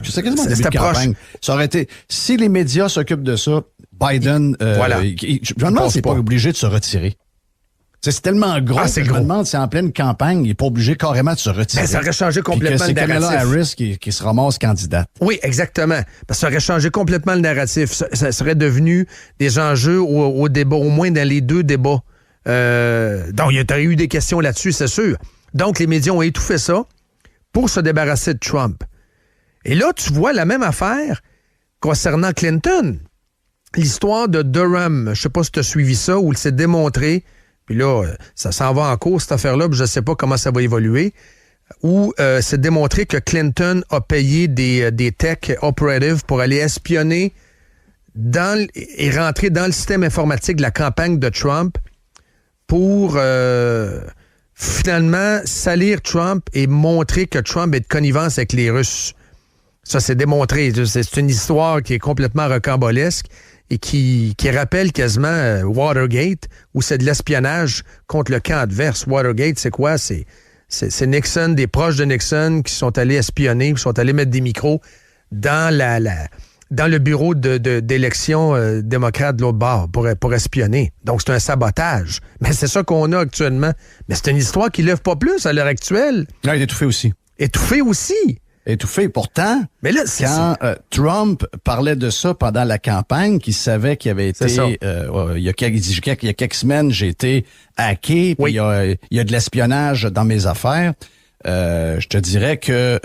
C'est quasiment début de campagne. Ça aurait été... Si les médias s'occupent de ça, Biden... voilà. Je me demande s'il n'est pas obligé de se retirer. C'est tellement gros que je me demande si en pleine campagne, il n'est pas obligé carrément de se retirer. Ben, ça aurait changé complètement le narratif. C'est Kamala Harris qui se ramasse candidate. Oui, exactement. Parce que ça aurait changé complètement le narratif. Ça serait devenu des enjeux au débat, au moins dans les 2 débats. Donc, il y aurait eu des questions là-dessus, c'est sûr. Donc, les médias ont étouffé ça pour se débarrasser de Trump. Et là, tu vois la même affaire concernant Clinton. L'histoire de Durham, je ne sais pas si tu as suivi ça, où il s'est démontré, puis là, ça s'en va en cours, cette affaire-là, puis je ne sais pas comment ça va évoluer, où c'est démontré que Clinton a payé des tech operatives pour aller espionner et rentrer dans le système informatique de la campagne de Trump pour finalement salir Trump et montrer que Trump est de connivence avec les Russes. Ça, c'est démontré. C'est une histoire qui est complètement rocambolesque. et qui rappelle quasiment Watergate, où c'est de l'espionnage contre le camp adverse. Watergate, c'est quoi? C'est Nixon, des proches de Nixon qui sont allés espionner, qui sont allés mettre des micros dans le bureau d'élection démocrate de l'autre bord pour espionner. Donc, c'est un sabotage. Mais c'est ça qu'on a actuellement. Mais c'est une histoire qui ne lève pas plus à l'heure actuelle. Non, il est étouffé aussi. Étouffé. Pourtant, mais là, quand Trump parlait de ça pendant la campagne, qu'il savait qu'il avait été... il y a quelques semaines, j'ai été hacké, puis il y a de l'espionnage dans mes affaires. Je te dirais que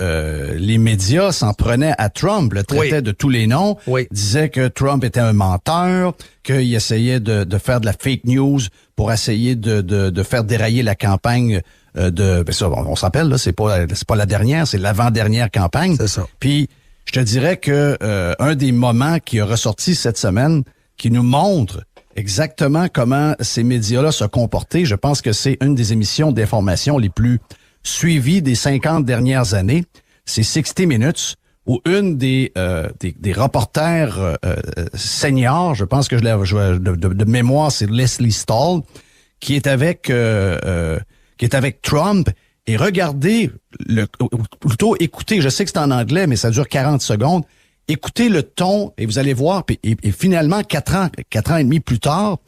les médias s'en prenaient à Trump, le traitaient de tous les noms, disaient que Trump était un menteur, qu'il essayait de faire de la fake news pour essayer de faire dérailler la campagne ça, on se rappelle, là, c'est pas la dernière, c'est l'avant-dernière campagne. C'est ça. Puis, je te dirais que un des moments qui a ressorti cette semaine, qui nous montre exactement comment ces médias-là se comportaient, je pense que c'est une des émissions d'information les plus suivies des 50 dernières années. C'est 60 Minutes, où une des reporters seniors, je pense que de mémoire, c'est Leslie Stahl, qui est avec Trump, et regardez, plutôt écoutez, je sais que c'est en anglais, mais ça dure 40 secondes, écoutez le ton, et vous allez voir, et finalement, 4 ans et demi plus tard,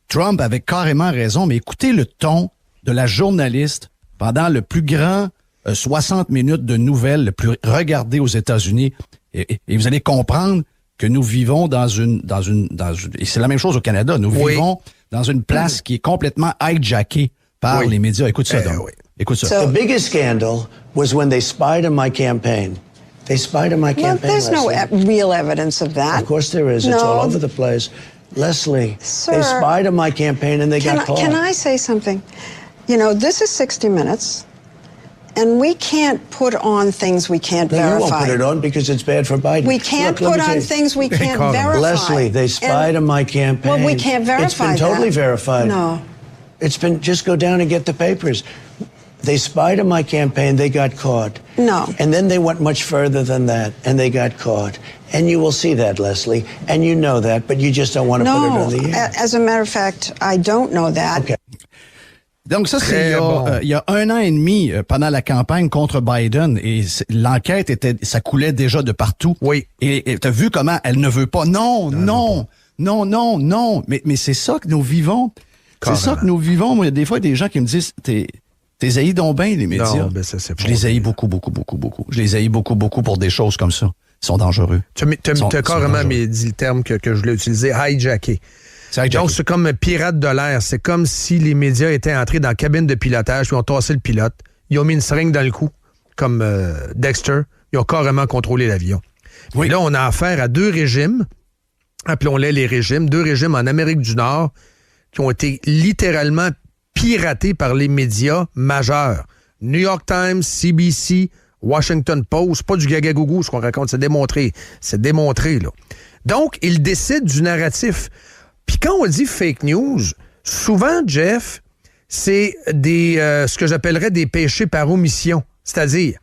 Trump avait carrément raison, mais écoutez le ton de la journaliste pendant le plus grand 60 minutes de nouvelles, le plus regardé aux États-Unis, et vous allez comprendre que nous vivons dans une et c'est la même chose au Canada, nous vivons dans une place qui est complètement hijackée par les médias. Écoute ça, donc. Écoute ça. The biggest scandal was when they spied on my campaign. They spied on my campaign. Well, there's no real evidence of that. Of course there is. It's all over the place. Leslie, they spied on my campaign and they got caught. Can I say something? You know, this is 60 Minutes, and we can't put on things we can't verify. You won't put it on because it's bad for Biden. We can't put on things we can't verify. Leslie, they spied on my campaign. Well, we can't verify It's been totally verified. No. It's been, just go down and get the papers. They spied on my campaign, they got caught. No. And then they went much further than that, and they got caught. And you will see that, Leslie, and you know that, but you just don't want to put it on the air. As a matter of fact, I don't know that. Okay. Donc ça, c'est il y a 1 an et demi pendant la campagne contre Biden, et l'enquête ça coulait déjà de partout. Oui. Et t'as vu comment elle ne veut pas. Non. Mais c'est ça que nous vivons. Carrément. C'est ça que nous vivons. Moi, il y a des fois des gens qui me disent, t'es haïs donc bien les médias. Non, ben ça, c'est Je les haïs beaucoup. Je les haïs beaucoup pour des choses comme ça. Ils sont dangereux. Tu as carrément dit le terme que je voulais utiliser, hijacké. Donc, c'est comme un pirate de l'air. C'est comme si les médias étaient entrés dans la cabine de pilotage, puis ont tassé le pilote. Ils ont mis une seringue dans le cou, comme Dexter. Ils ont carrément contrôlé l'avion. Oui. Et là, on a affaire à 2 régimes, appelons-les les régimes, 2 régimes en Amérique du Nord qui ont été littéralement piratés par les médias majeurs. New York Times, CBC, Washington Post, pas du gaga-gougou ce qu'on raconte, c'est démontré. C'est démontré, là. Donc, ils décident du narratif. Puis quand on dit fake news, souvent, Jeff, c'est ce que j'appellerais des péchés par omission. C'est-à-dire,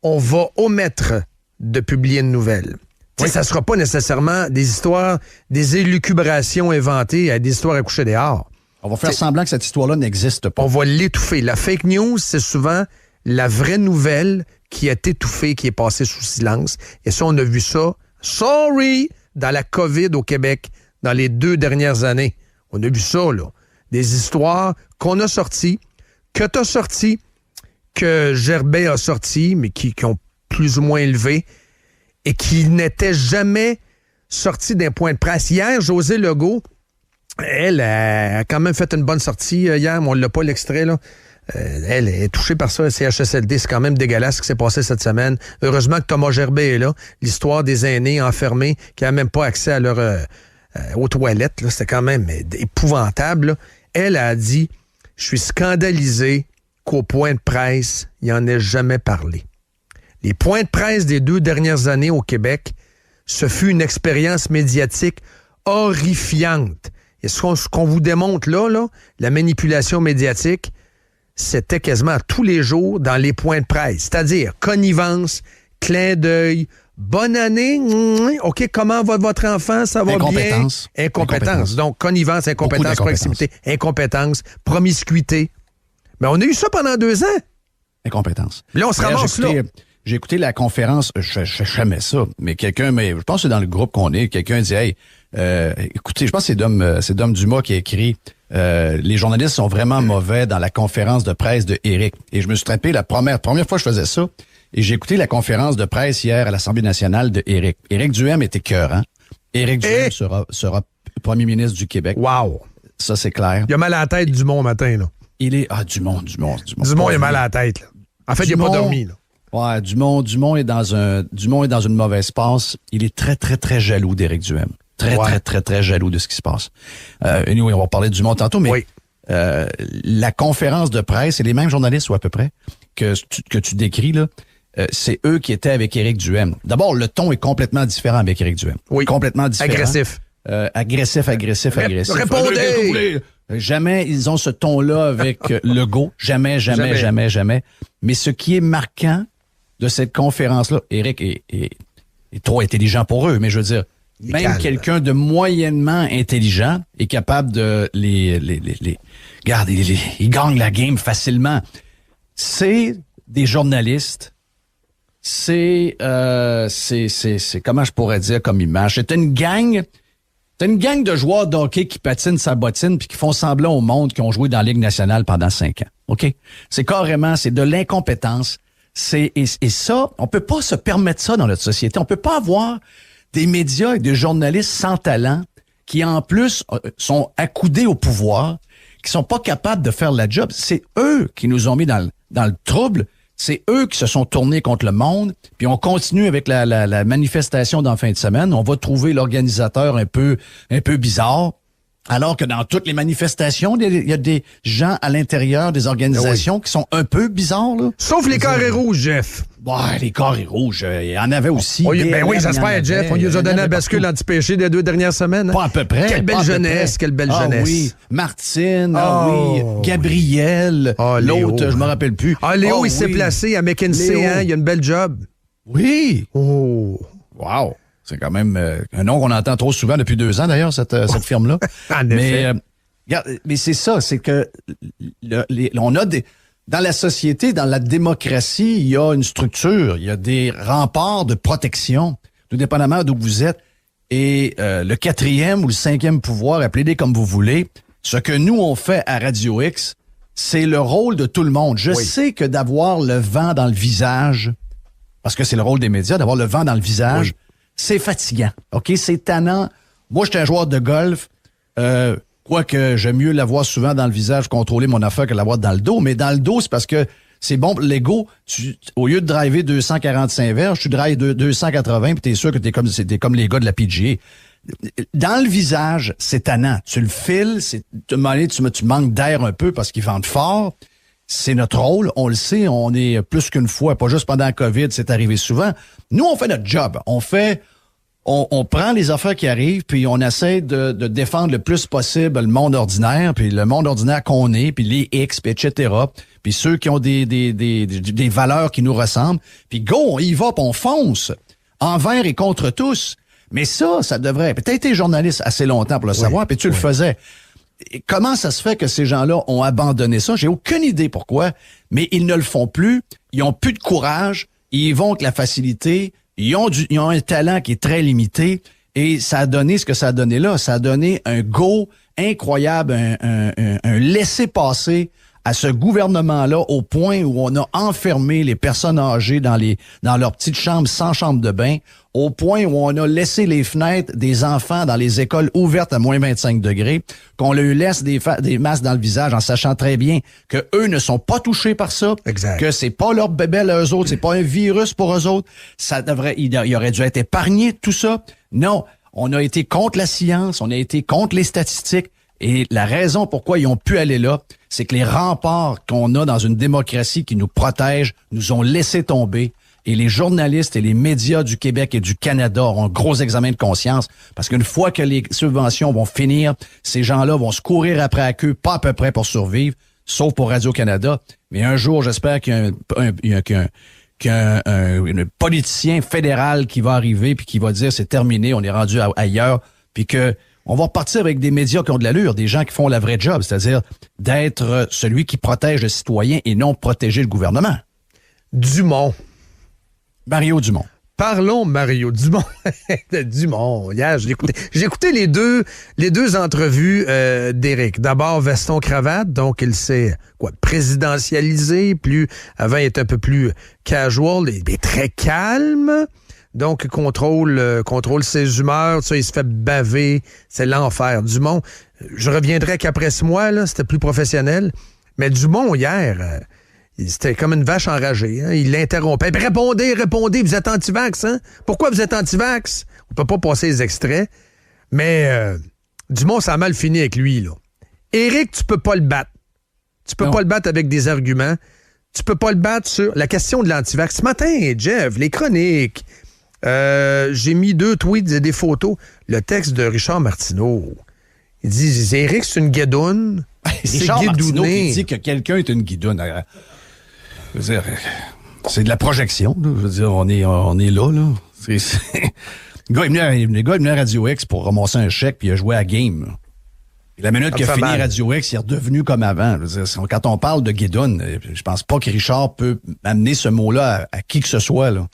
on va omettre de publier une nouvelle. Oui. Ça ne sera pas nécessairement des histoires, des élucubrations inventées, des histoires à coucher dehors. On va faire semblant que cette histoire-là n'existe pas. On va l'étouffer. La fake news, c'est souvent la vraie nouvelle qui est étouffée, qui est passée sous silence. Et ça, on a vu ça, dans la COVID au Québec, dans les 2 dernières années. On a vu ça, là. Des histoires qu'on a sorties, que tu as sorties, que Gerbet a sorties, mais qui ont plus ou moins élevé, et qui n'étaient jamais sorties d'un point de presse. Hier, Josée Legault, elle a quand même fait une bonne sortie hier, mais on ne l'a pas l'extrait, là. Elle est touchée par ça, CHSLD. C'est quand même dégueulasse ce qui s'est passé cette semaine. Heureusement que Thomas Gerbet est là. L'histoire des aînés enfermés qui n'ont même pas accès à leur aux toilettes, là, c'était quand même épouvantable, là. Elle a dit « Je suis scandalisé qu'au point de presse, il n'en ait jamais parlé. » Les points de presse des 2 dernières années au Québec, ce fut une expérience médiatique horrifiante. Et ce qu'on vous démontre là, la manipulation médiatique, c'était quasiment tous les jours dans les points de presse. C'est-à-dire connivence, clin d'œil, bonne année, OK, comment va votre enfant, ça va Incompétence. bien? Incompétence. Donc, connivence, incompétence, proximité, incompétence, promiscuité. Mais on a eu ça pendant 2 ans. Incompétence. Là, on se ramasse là. J'ai écouté la conférence, je fais jamais ça, mais je pense que c'est dans le groupe qu'on est, quelqu'un dit, hey, écoutez, je pense que c'est Dom Dumas qui a écrit, les journalistes sont vraiment mauvais dans la conférence de presse de Éric. Et je me suis trompé la première fois que je faisais ça, et j'ai écouté la conférence de presse hier à l'Assemblée nationale de Éric. Éric Duhem était écœurant. Éric Duhem sera premier ministre du Québec. Wow! Ça, c'est clair. Il a mal à la tête Dumont matin, là. Dumont. Dumont, il a mal à la tête, là. En fait, il n'a pas dormi, là. Ouais, Dumont est dans une mauvaise passe. Il est très, très, très jaloux d'Éric Duhem. Très jaloux de ce qui se passe. Anyway, on va parler de Dumont tantôt, mais la conférence de presse, c'est les mêmes journalistes, ou à peu près, que tu décris, là. C'est eux qui étaient avec Éric Duhem. D'abord, le ton est complètement différent avec Éric Duhem. Oui. Complètement différent. Agressif. Agressif. Répondez! Jamais ils ont ce ton-là avec Legault. Jamais. Mais ce qui est marquant de cette conférence-là, Éric est trop intelligent pour eux, mais je veux dire, même quelqu'un de moyennement intelligent est capable de regarde, il gagne la game facilement. C'est des journalistes. C'est comment je pourrais dire comme image. C'est une gang de joueurs de hockey qui patinent sa bottine puis qui font semblant au monde qu'ils ont joué dans la Ligue nationale pendant 5 ans. OK? C'est de l'incompétence. Et ça, on peut pas se permettre ça dans notre société. On peut pas avoir des médias et des journalistes sans talent qui, en plus, sont accoudés au pouvoir, qui sont pas capables de faire la job. C'est eux qui nous ont mis dans le trouble. C'est eux qui se sont tournés contre le monde. Puis on continue avec la manifestation d'en fin de semaine. On va trouver l'organisateur un peu bizarre. Alors que dans toutes les manifestations, il y a des gens à l'intérieur des organisations qui sont un peu bizarres. Là. Sauf les carrés rouges, Jeff. Ouais, les carrés rouges, il y en avait aussi. Oui, j'espère, Jeff. On lui a donné la bascule anti-péché des 2 dernières semaines. Pas à peu près. Quelle belle jeunesse. Oui. Martine, Gabriel, l'autre, je me rappelle plus. Léo, il s'est placé à McKinsey, hein, il a une belle job. Oui. Oh. Wow. C'est quand même un nom qu'on entend trop souvent depuis 2 ans, d'ailleurs, cette firme-là. En effet. Mais c'est ça, c'est que on a dans la société, dans la démocratie, il y a une structure, il y a des remparts de protection, tout dépendamment d'où vous êtes. Et le 4e ou le 5e pouvoir, appelez-les comme vous voulez, ce que nous, on fait à Radio X, c'est le rôle de tout le monde. Je sais que d'avoir le vent dans le visage, parce que c'est le rôle des médias, d'avoir le vent dans le visage, c'est fatigant, OK? C'est tannant. Moi, j'étais un joueur de golf, quoique j'aime mieux l'avoir souvent dans le visage, contrôler mon affaire que l'avoir dans le dos. Mais dans le dos, c'est parce que c'est bon pour l'ego. Au lieu de driver 245 verges, tu drives 280 puis t'es sûr que t'es comme les gars de la PGA. Dans le visage, c'est tannant. Tu le files, tu manques d'air un peu parce qu'ils vendent fort. C'est notre rôle, on le sait, on est plus qu'une fois, pas juste pendant la COVID, c'est arrivé souvent. Nous, on fait notre job. On prend les affaires qui arrivent, puis on essaie de défendre le plus possible le monde ordinaire, puis le monde ordinaire qu'on est, puis les X, puis etc., puis ceux qui ont des valeurs qui nous ressemblent. Puis go, on y va, puis on fonce, envers et contre tous. Mais ça devrait... Puis t'as été journaliste assez longtemps pour le savoir, puis tu le faisais. Et comment ça se fait que ces gens-là ont abandonné ça? J'ai aucune idée pourquoi, mais ils ne le font plus. Ils ont plus de courage. Ils vont avec la facilité. Ils ont un talent qui est très limité. Et ça a donné ce que ça a donné là. Ça a donné un go incroyable, un laisser-passer à ce gouvernement-là au point où on a enfermé les personnes âgées dans leur petite chambre sans chambre de bain, au point où on a laissé les fenêtres des enfants dans les écoles ouvertes à moins 25 degrés, qu'on leur laisse des masques dans le visage en sachant très bien que eux ne sont pas touchés par ça, exact. Que c'est pas leur bébé à eux autres, c'est pas un virus pour eux autres. Il aurait dû être épargné tout ça. Non, on a été contre la science, on a été contre les statistiques. Et la raison pourquoi ils ont pu aller là, c'est que les remparts qu'on a dans une démocratie qui nous protège nous ont laissé tomber. Et les journalistes et les médias du Québec et du Canada auront un gros examen de conscience. Parce qu'une fois que les subventions vont finir, ces gens-là vont se courir après la queue, pas à peu près pour survivre, sauf pour Radio-Canada. Mais un jour, j'espère qu'il y a qu'un politicien fédéral qui va arriver puis qui va dire c'est terminé, on est rendu ailleurs, puis que on va repartir avec des médias qui ont de l'allure, des gens qui font la vraie job, c'est-à-dire d'être celui qui protège le citoyen et non protéger le gouvernement. Dumont. Mario Dumont. Parlons Mario Dumont. Dumont, hier, j'ai écouté les deux entrevues d'Éric. D'abord, veston-cravate, donc il s'est présidentialisé, avant il était un peu plus casual, mais très calme. Donc, contrôle ses humeurs, ça, il se fait baver, c'est l'enfer. Dumont, je reviendrai qu'après ce mois, là, c'était plus professionnel. Mais Dumont, hier, c'était comme une vache enragée. Hein? Il l'interrompait. Répondez, vous êtes anti-vax, hein? Pourquoi vous êtes anti-vax? On peut pas passer les extraits. Mais Dumont, ça a mal fini avec lui, là. Éric, tu peux pas le battre. Tu peux pas le battre avec des arguments. Tu peux pas le battre sur la question de l'anti-vax. Ce matin, Jeff, les chroniques. J'ai mis 2 tweets et des photos. Le texte de Richard Martineau. Il dit, Éric, c'est une guédoune. Richard Martineau qui dit que quelqu'un est une guidoune. Je veux dire, c'est de la projection. Là. Je veux dire, on est là. Le gars est venu à Radio X pour ramasser un chèque puis il a joué à game. Là. Et la minute qu'il a fini Radio X, il est redevenu comme avant. Je veux dire, quand on parle de guidoune, je pense pas que Richard peut amener ce mot-là à qui que ce soit. Là.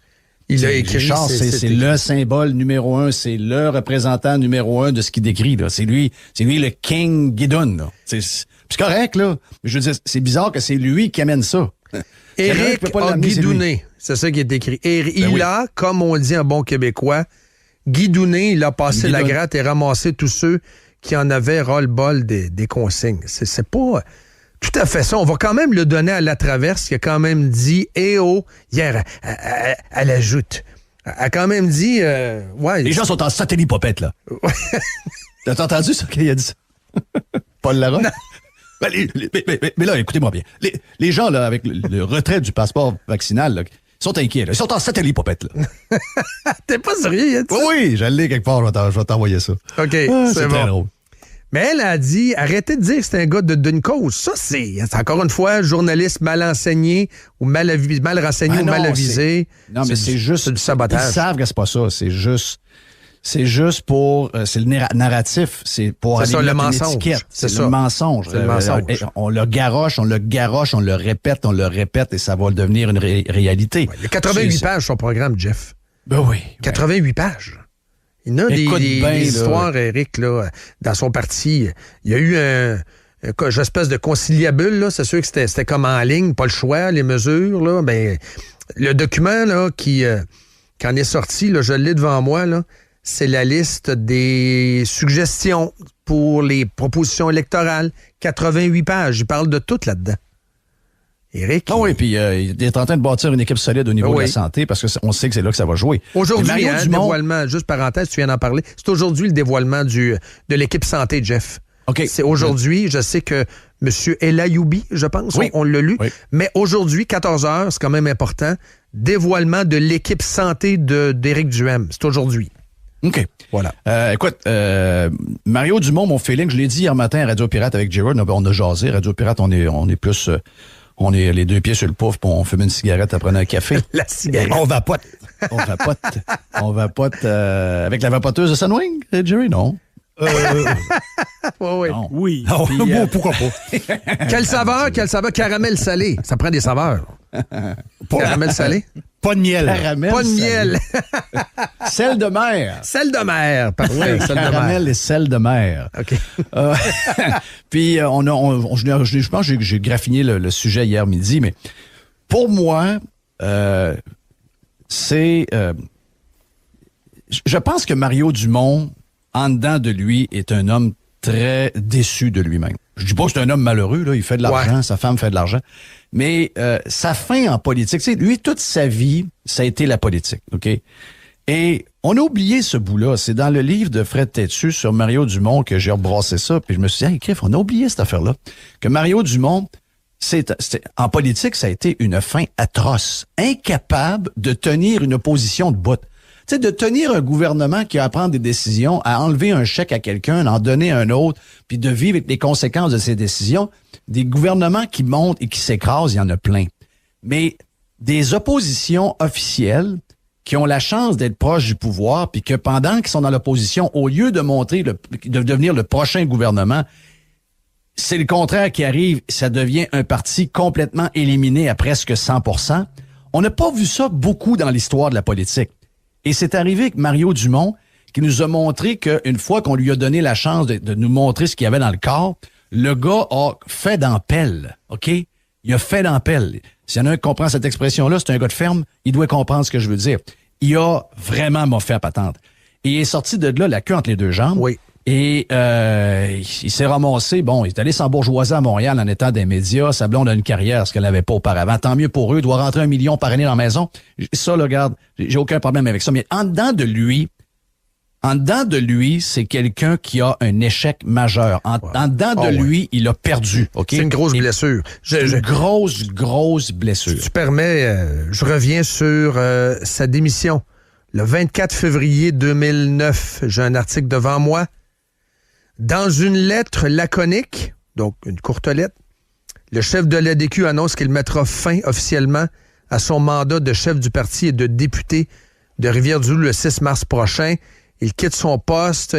Il a écrit. Richard, c'est le symbole numéro 1, c'est le représentant numéro 1 de ce qu'il décrit. Là. C'est lui le King Guidoune. Là. C'est correct, là. Mais je veux dire, c'est bizarre que c'est lui qui amène ça. Éric a guidouné. C'est ça qui est écrit. Il a, comme on dit en bon québécois, guidouné, il a passé la gratte et ramassé tous ceux qui en avaient ras-le-bol des consignes. C'est pas tout à fait ça. On va quand même le donner à La Traverse, qui a quand même dit « Eh oh » hier, elle ajoute. Elle a quand même dit... Les gens sont en satellite-popette, là. T'as entendu ça qu'il a dit ça? Paul Larocque? Mais là, écoutez-moi bien. Les gens, là, avec le retrait du passeport vaccinal, là, sont inquiets. Là. Ils sont en satellite-popette, là. T'es pas sérieux, hein, Oui, j'allais quelque part, je vais t'envoyer ça. OK, c'est bon. Très drôle. Mais elle a dit, arrêtez de dire que c'est un gars d'une cause. Ça, c'est encore une fois, journaliste mal enseigné ou mal renseigné ou mal avisé. Non, mais c'est juste du sabotage. Ils savent que c'est pas ça. C'est juste pour... c'est le narratif. C'est pour aller le mensonge. C'est le mensonge. C'est le mensonge. On le garoche, on le répète et ça va devenir une réalité. Ouais, il y a 88 pages son programme, Jeff. Ben oui. 88 pages. Il y a des histoires, Éric, là, dans son parti. Il y a eu une espèce de conciliabule, là. C'est sûr que c'était comme en ligne, pas le choix, les mesures, là. Ben, le document, là, qui en est sorti, là, je l'ai devant moi, là. C'est la liste des suggestions pour les propositions électorales. 88 pages. Il parle de tout là-dedans. Éric. Ah oui, puis il est en train de bâtir une équipe solide au niveau de la santé parce qu'on sait que c'est là que ça va jouer. Aujourd'hui, dévoilement, juste parenthèse, tu viens d'en parler, c'est aujourd'hui le dévoilement de l'équipe santé, Jeff. OK. C'est aujourd'hui, je sais que M. Elayoubi, je pense, on l'a lu, mais aujourd'hui, 14h, c'est quand même important, dévoilement de l'équipe santé d'Éric Duhem. C'est aujourd'hui. OK. Voilà. Écoute, Mario Dumont, mon feeling, je l'ai dit hier matin à Radio Pirate avec Gerard, on a jasé. Radio Pirate, on est plus... on est les 2 pieds sur le pouf, puis on fume une cigarette après un café. La cigarette. On vapote. On vapote avec la vapoteuse de Sunwing, Jerry, non? Oui. Non. Oui. Non, puis, pourquoi pas? Quelle saveur? Caramel salé. Ça prend des saveurs. Caramel salé? Pas de miel. Pas de miel. Sel de mer. Sel de mer. Parfait. Oui, caramel et sel de mer. OK. Puis, je pense que j'ai graffiné le sujet hier midi, mais pour moi, c'est... je pense que Mario Dumont, en dedans de lui, est un homme très déçu de lui-même. Je dis pas que c'est un homme malheureux, là, il fait de l'argent, sa femme fait de l'argent, mais sa fin en politique, tu sais, lui, toute sa vie, ça a été la politique, OK? Et on a oublié ce bout-là. C'est dans le livre de Fred Tétu sur Mario Dumont que j'ai rebrassé ça, puis je me suis dit, hey, Criff, on a oublié cette affaire-là. Que Mario Dumont, en politique, ça a été une fin atroce, incapable de tenir une opposition de bout. Tu sais, de tenir un gouvernement qui a à prendre des décisions, à enlever un chèque à quelqu'un, en donner un autre, puis de vivre avec les conséquences de ces décisions. Des gouvernements qui montent et qui s'écrasent, il y en a plein. Mais des oppositions officielles qui ont la chance d'être proches du pouvoir, puis que pendant qu'ils sont dans l'opposition, au lieu de de devenir le prochain gouvernement, c'est le contraire qui arrive, ça devient un parti complètement éliminé à presque 100%. On n'a pas vu ça beaucoup dans l'histoire de la politique. Et c'est arrivé avec Mario Dumont, qui nous a montré qu'une fois qu'on lui a donné la chance de nous montrer ce qu'il y avait dans le corps, le gars a fait d'ampelle, OK? Il a fait d'ampelle. S'il y en a un qui comprend cette expression-là, c'est un gars de ferme, il doit comprendre ce que je veux dire. Il a vraiment moffé à patente. Et il est sorti de là, la queue entre les deux jambes. Oui. Et il s'est ramassé, bon, il est allé s'embourgeoiser à Montréal en étant des médias. Sa blonde a une carrière, ce qu'elle n'avait pas auparavant. Tant mieux pour eux, il doit rentrer 1 million par année dans la maison. Ça, là, regarde, j'ai aucun problème avec ça. Mais en dedans de lui, c'est quelqu'un qui a un échec majeur. En dedans de lui, il a perdu. Okay? C'est une grosse blessure. Une grosse blessure. Si tu permets, je reviens sur sa démission. Le 24 février 2009, j'ai un article devant moi. Dans une lettre laconique, donc une courte lettre, le chef de l'ADQ annonce qu'il mettra fin officiellement à son mandat de chef du parti et de député de Rivière-du-Loup le 6 mars prochain. Il quitte son poste,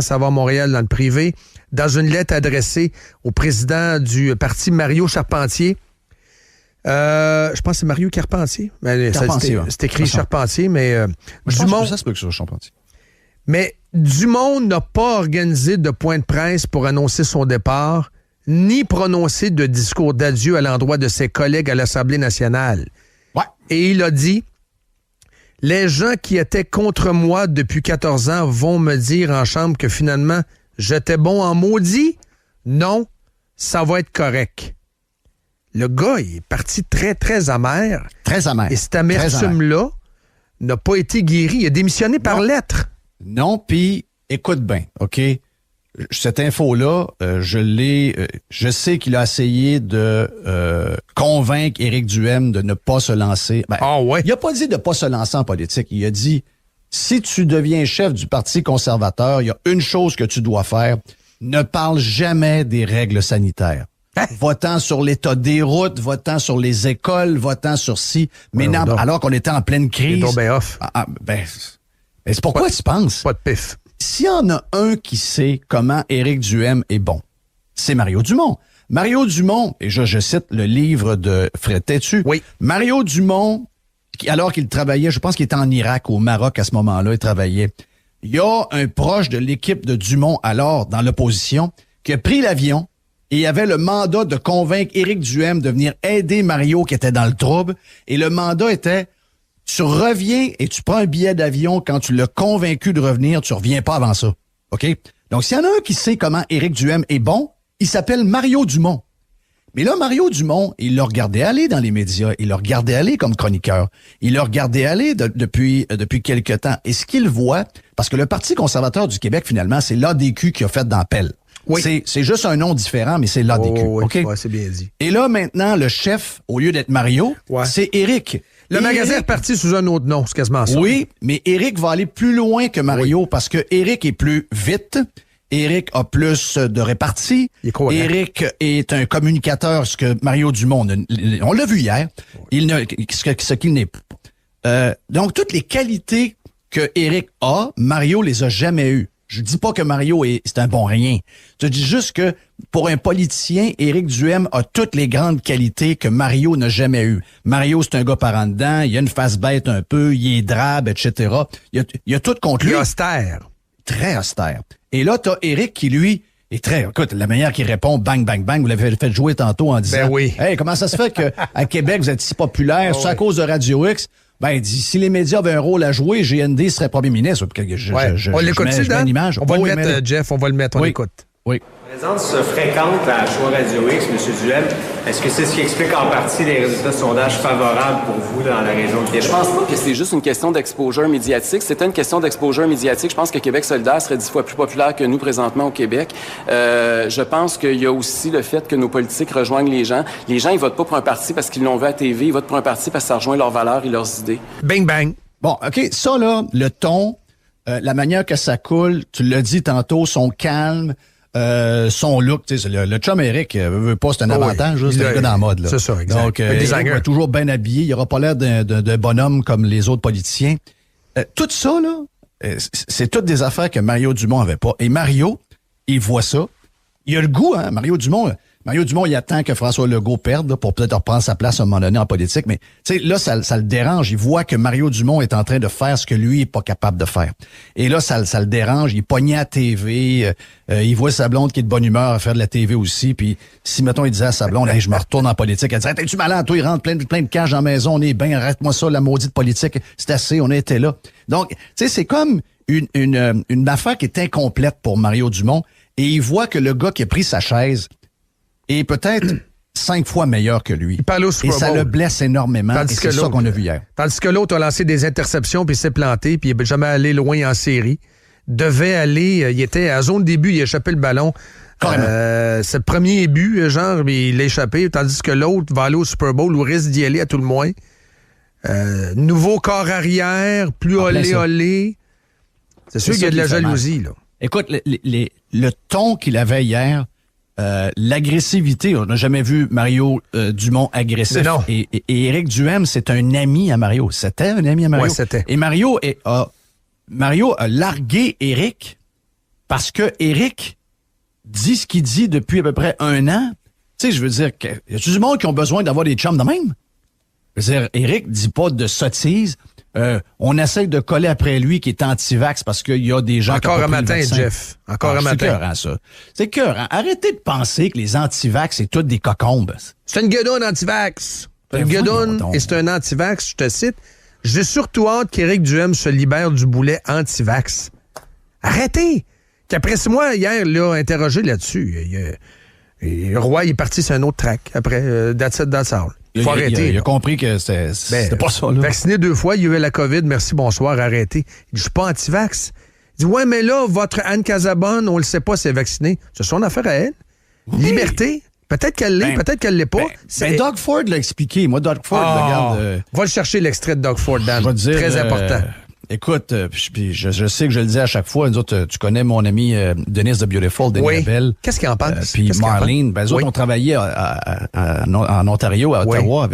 ça va à Montréal dans le privé. Dans une lettre adressée au président du parti, Mario Charpentier, je pense que c'est Mario Carpentier. C'est écrit Charpentier, mais Dumont. Ça se peut que ce soit Charpentier. Mais Dumont n'a pas organisé de point de presse pour annoncer son départ, ni prononcé de discours d'adieu à l'endroit de ses collègues à l'Assemblée nationale. Ouais. Et il a dit: les gens qui étaient contre moi depuis 14 ans vont me dire en chambre que finalement, j'étais bon en maudit. Non, ça va être correct. Le gars, il est parti très, très amer. Très amer. Et cette amertume-là n'a pas été guérie. Il a démissionné par lettre. Non, puis écoute bien, OK? Cette info-là, je sais qu'il a essayé de convaincre Éric Duhaime de ne pas se lancer. Ouais? Il a pas dit de ne pas se lancer en politique. Il a dit, si tu deviens chef du Parti conservateur, il y a une chose que tu dois faire. Ne parle jamais des règles sanitaires. Va-t'en sur l'état des routes, va-t'en sur les écoles, va-t'en sur mais non, alors qu'on était en pleine crise. C'est pourquoi tu penses? Pas de pif. S'il y en a un qui sait comment Éric Duhaime est bon, c'est Mario Dumont. Mario Dumont, et je cite le livre de Fred Têtu. Oui. Mario Dumont, alors qu'il travaillait, je pense qu'il était en Irak ou au Maroc à ce moment-là, il travaillait. Il y a un proche de l'équipe de Dumont, alors dans l'opposition, qui a pris l'avion et il avait le mandat de convaincre Éric Duhaime de venir aider Mario qui était dans le trouble. Et le mandat était: tu reviens et tu prends un billet d'avion quand tu l'as convaincu de revenir, tu reviens pas avant ça. OK? Donc, s'il y en a un qui sait comment Éric Duhaime est bon, il s'appelle Mario Dumont. Mais là, Mario Dumont, il l'a regardé aller dans les médias, il l'a regardé aller comme chroniqueur, il l'a regardé aller depuis quelque temps. Et ce qu'il voit, parce que le Parti conservateur du Québec, finalement, c'est l'ADQ qui a fait d'ampelle. Oui. C'est juste un nom différent, mais c'est l'ADQ. Oui, OK? Ouais, c'est bien dit. Et là, maintenant, le chef, au lieu d'être Mario, c'est Éric. Le magasin est parti sous un autre nom, c'est quasiment ça. Oui, mais Éric va aller plus loin que Mario parce que Éric est plus vite. Éric a plus de répartie. Éric est un communicateur, ce que Mario Dumont, on l'a vu hier, ce qu'il n'est pas. Donc, toutes les qualités que Éric a, Mario les a jamais eues. Je dis pas que Mario c'est un bon rien. Je dis juste que pour un politicien, Éric Duhaime a toutes les grandes qualités que Mario n'a jamais eues. Mario, c'est un gars par en dedans, il a une face bête un peu, il est drabe, etc. Il y a tout contre lui. Il est austère. Très austère. Et là, t'as Éric qui, lui, est très... Écoute, la manière qu'il répond, bang, bang, bang, vous l'avez fait jouer tantôt en disant... oui. Hey, comment ça se fait qu'à Québec, vous êtes si populaire? C'est à cause de Radio X? Ben, il dit, si les médias avaient un rôle à jouer, GND serait premier ministre. On l'écoute-tu, Dan? Image. On va le mettre, Jeff, on va le mettre, on l'écoute. Oui. Présence fréquente à Choix Radio X, M. Duhaime, est-ce que c'est ce qui explique en partie les résultats de sondage favorables pour vous dans la région de Québec? Je pense pas que c'est juste une question d'exposure médiatique. C'était une question d'exposure médiatique. Je pense que Québec solidaire serait 10 fois plus populaire que nous présentement au Québec. Je pense qu'il y a aussi le fait que nos politiques rejoignent les gens. Les gens, ils votent pas pour un parti parce qu'ils l'ont vu à TV. Ils votent pour un parti parce que ça rejoint leurs valeurs et leurs idées. Bang, bang. Bon, OK. Ça, là, le ton, la manière que ça coule, tu l'as dit tantôt, sont calmes. son look, tu sais, le chum Eric veut pas, c'est un avantage, c'est un gars dans la mode. Là. C'est ça, exact. Donc, Eric va être toujours bien habillé, il aura pas l'air d'un bonhomme comme les autres politiciens. Tout ça, là, c'est toutes des affaires que Mario Dumont avait pas. Et Mario, il voit ça. Il a le goût, hein, Mario Dumont, il attend que François Legault perde là, pour peut-être reprendre sa place à un moment donné en politique. Mais tu sais, là, ça le dérange. Il voit que Mario Dumont est en train de faire ce que lui est pas capable de faire. Et là, ça le dérange. Il est pogné à la TV. Il voit sa blonde qui est de bonne humeur à faire de la TV aussi. Puis si, mettons, il disait à sa blonde, hey, je me retourne en politique, elle dirait, t'es-tu malade? Toi, il rentre plein de cash dans la maison. On est bien, arrête-moi ça, la maudite politique. C'est assez, on était là. Donc, tu sais, c'est comme une affaire qui est incomplète pour Mario Dumont. Et il voit que le gars qui a pris sa chaise est peut-être 5 fois meilleur que lui. Il parle au Super Bowl. Et ça le blesse énormément. Et c'est ça qu'on a vu hier. Tandis que l'autre a lancé des interceptions puis s'est planté puis il n'est jamais allé loin en série. Devait aller, il était à zone début, il a échappé le ballon. C'est le premier but, genre, il l'a échappé. Tandis que l'autre va aller au Super Bowl ou risque d'y aller à tout le moins. Nouveau corps arrière, plus olé. C'est sûr qu'il y a de la jalousie, là. Écoute, le ton qu'il avait hier, l'agressivité, on n'a jamais vu Mario Dumont agressif. Non. Et Éric Duhaime, c'est un ami à Mario. C'était un ami à Mario. Ouais, c'était. Et Mario a largué Éric parce que Éric dit ce qu'il dit depuis à peu près 1 an. Tu sais, je veux dire, y a du monde qui ont besoin d'avoir des chums de même? Je veux dire, Éric dit pas de sottises. On essaie de coller après lui qui est anti-vax parce qu'il y a des gens encore qui ont un pas pris matin, le vaccin. Jeff. Encore un matin. C'est écœurant, ça. C'est écœurant. Arrêtez de penser que les anti-vax, c'est toutes des cocombes. C'est une gueudonne anti-vax. C'est une gueudonne et c'est un anti-vax, je te cite. J'ai surtout hâte qu'Éric Duhaime se libère du boulet anti-vax. Arrêtez! Qu'après moi, hier, l'a interrogé là-dessus. Roy, il est parti sur un autre track. Après, that's all. Il faut arrêter. Il a compris que c'était pas ça. Là. Vacciné 2 fois, il y a eu la COVID, merci, bonsoir, arrêtez. Il dit, je suis pas anti-vax. Il dit, ouais, mais là, votre Anne Casabonne, on le sait pas si elle est vaccinée. C'est son affaire à elle. Oui. Liberté. Peut-être qu'elle l'est, peut-être qu'elle l'est pas. Doug Ford l'a expliqué. Moi, Doug Ford, regarde... Va le chercher, l'extrait de Doug Ford, Dan. Très important. Écoute, je sais que je le dis à chaque fois, nous autres, tu connais mon ami Denise the Beautiful, Denis Labelle. Qu'est-ce qu'il en pense? Puis Marlene, nous autres, on travaillait en Ontario, à Ottawa,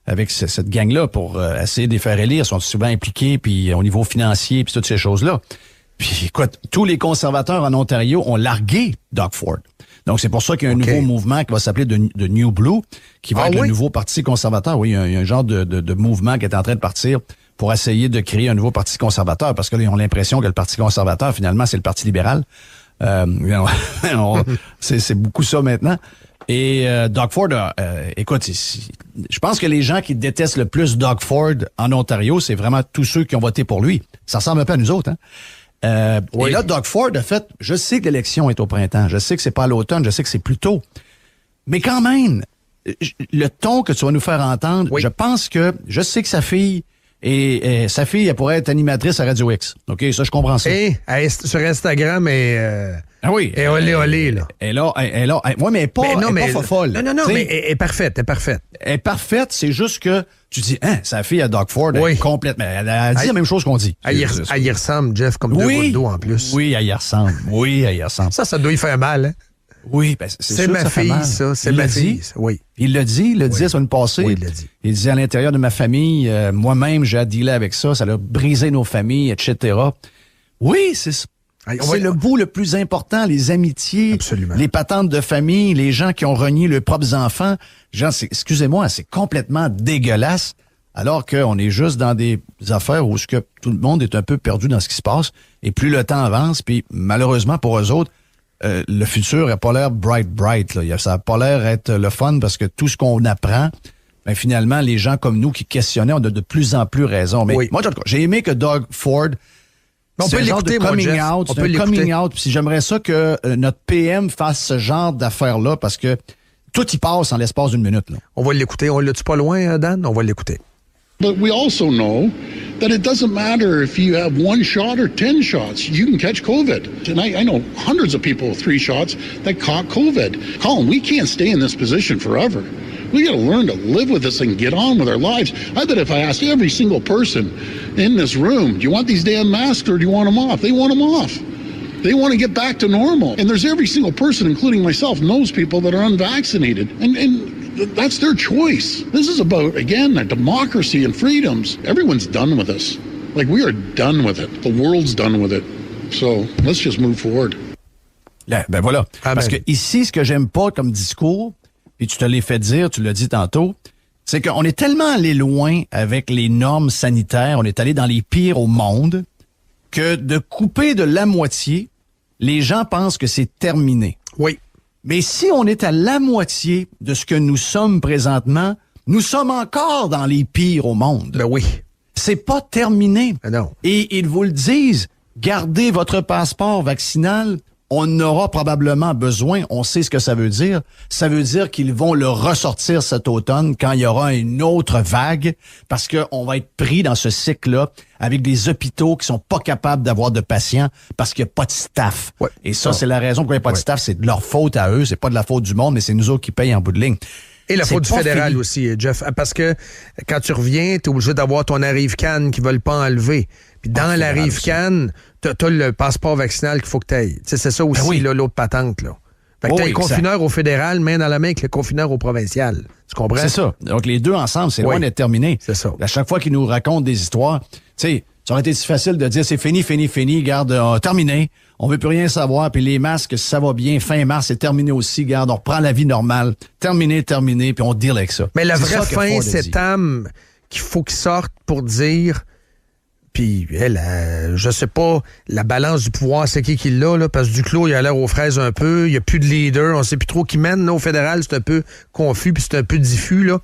avec cette gang-là pour essayer de les faire élire. Ils sont souvent impliqués, puis au niveau financier, puis toutes ces choses-là. Puis écoute, tous les conservateurs en Ontario ont largué Doug Ford. Donc, c'est pour ça qu'il y a un nouveau mouvement qui va s'appeler de New Blue, qui va être le nouveau parti conservateur. Oui, il y a un genre de mouvement qui est en train de partir pour essayer de créer un nouveau parti conservateur, parce que là, ils ont l'impression que le parti conservateur, finalement, c'est le parti libéral. C'est beaucoup ça maintenant. Et Doug Ford, écoute, je pense que les gens qui détestent le plus Doug Ford en Ontario, c'est vraiment tous ceux qui ont voté pour lui. Ça ressemble un peu à nous autres, hein? Et là, Doug Ford a fait, je sais que l'élection est au printemps, je sais que c'est pas à l'automne, je sais que c'est plus tôt, mais quand même, le ton que tu vas nous faire entendre, je pense que, je sais que sa fille, et sa fille, elle pourrait être animatrice à Radio X. OK, ça, je comprends ça. Et sur Instagram, oui. Et olé, là. Elle là. Ouais, mais elle est pas folle. Non, mais elle est parfaite, Elle est parfaite, c'est juste que tu dis, sa fille à Doug Ford, elle est complètement. Elle a dit la même chose qu'on dit. Elle y ressemble, Jeff, comme 2 gouttes d'eau en plus. Oui, elle y ressemble. Ça doit y faire mal, hein? Oui, c'est ma fille, ça. C'est ma fille, oui. Il l'a dit, la semaine passée. Oui, il l'a dit. Il dit à l'intérieur de ma famille, moi-même, j'ai à dealer avec ça, ça a brisé nos familles, etc. Oui, c'est le bout le plus important, les amitiés, absolument, les patentes de famille, les gens qui ont renié leurs propres enfants. Genre, excusez-moi, c'est complètement dégueulasse, alors qu'on est juste dans des affaires où tout le monde est un peu perdu dans ce qui se passe, et plus le temps avance, puis malheureusement pour eux autres, le futur n'a pas l'air bright. Là. Ça n'a pas l'air être le fun parce que tout ce qu'on apprend, finalement, les gens comme nous qui questionnaient ont de plus en plus raison. Mais moi, j'ai aimé que Doug Ford, c'est un genre de coming out. C'est un coming out. Puis j'aimerais ça que notre PM fasse ce genre d'affaires-là parce que tout y passe en l'espace d'1 minute. Là. On va l'écouter. On l'a-tu pas loin, Dan? On va l'écouter. But we also know that it doesn't matter if you have 1 shot or 10 shots. You can catch COVID. And I know hundreds of people with 3 shots that caught COVID. Colin, we can't stay in this position forever. We got to learn to live with this and get on with our lives. I bet if I asked every single person in this room, do you want these damn masks or do you want them off? They want them off. They want to get back to normal. And there's every single person, including myself, knows people that are unvaccinated. And that's their choice. This is about, again, a democracy and freedoms. Everyone's done with us. Like, we are done with it. The world's done with it. So, let's just move forward. Là, ben voilà. Parce que ici, ce que j'aime pas comme discours, puis tu te l'as fait dire, tu l'as dit tantôt, c'est qu'on est tellement allé loin avec les normes sanitaires, on est allé dans les pires au monde, que de couper de la moitié, les gens pensent que c'est terminé. Oui. Mais si on est à la moitié de ce que nous sommes présentement, nous sommes encore dans les pires au monde. Ben oui. C'est pas terminé. Ben non. Et ils vous le disent, gardez votre passeport vaccinal. On en aura probablement besoin. On sait ce que ça veut dire. Ça veut dire qu'ils vont le ressortir cet automne quand il y aura une autre vague parce qu'on va être pris dans ce cycle-là avec des hôpitaux qui sont pas capables d'avoir de patients parce qu'il n'y a pas de staff. Ouais. Et ça, c'est la raison pourquoi il n'y a pas de staff. C'est de leur faute à eux. C'est pas de la faute du monde, mais c'est nous autres qui payent en bout de ligne. Et la faute du fédéral aussi, Jeff. Parce que quand tu reviens, t'es obligé d'avoir ton Arrive-Can qui ne veulent pas enlever. Puis dans l'Arrive-Can, t'as le passeport vaccinal qu'il faut que t'ailles. C'est ça aussi, là, l'autre patente, là. Fait que t'as le confineur au fédéral, main dans la main avec le confineur au provincial. Tu comprends? C'est ça. Donc, les deux ensemble, c'est loin d'être terminé. C'est ça. À chaque fois qu'ils nous racontent des histoires, tu sais, ça aurait été si facile de dire c'est fini, garde, terminé. On veut plus rien savoir. Puis les masques, ça va bien. Fin mars, c'est terminé aussi. Garde, on reprend la vie normale. Terminé, puis on deal avec ça. Mais la vraie fin, c'est Tam qu'il faut qu'il sorte pour dire... Puis, je sais pas, la balance du pouvoir, c'est qui l'a, là, parce que Duclos, il a l'air aux fraises un peu, il n'y a plus de leader, on sait plus trop qui mène, là, au fédéral, c'est un peu confus, puis c'est un peu diffus, là.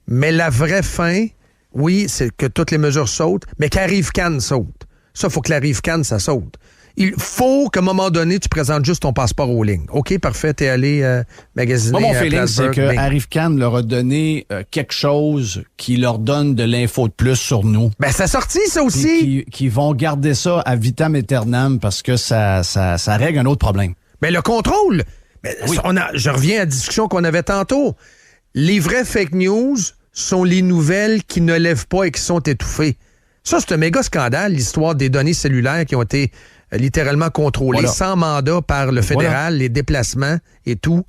Mais la vraie fin, oui, c'est que toutes les mesures sautent, mais qu'Arrive-Can saute. Ça, il faut que l'Arrive-Can, ça saute. Il faut qu'à un moment donné, tu présentes juste ton passeport aux lignes. OK, parfait, t'es allé magasiner. Moi, mon feeling, c'est que mais... Arrive-Can leur a donné quelque chose qui leur donne de l'info de plus sur nous. Ben, c'est sorti, ça aussi. Qui vont garder ça à vitam aeternam parce que ça règle un autre problème. Mais le contrôle, oui. Je reviens à la discussion qu'on avait tantôt. Les vraies fake news sont les nouvelles qui ne lèvent pas et qui sont étouffées. Ça, c'est un méga scandale, l'histoire des données cellulaires qui ont été littéralement contrôlées sans mandat par le fédéral, les déplacements et tout.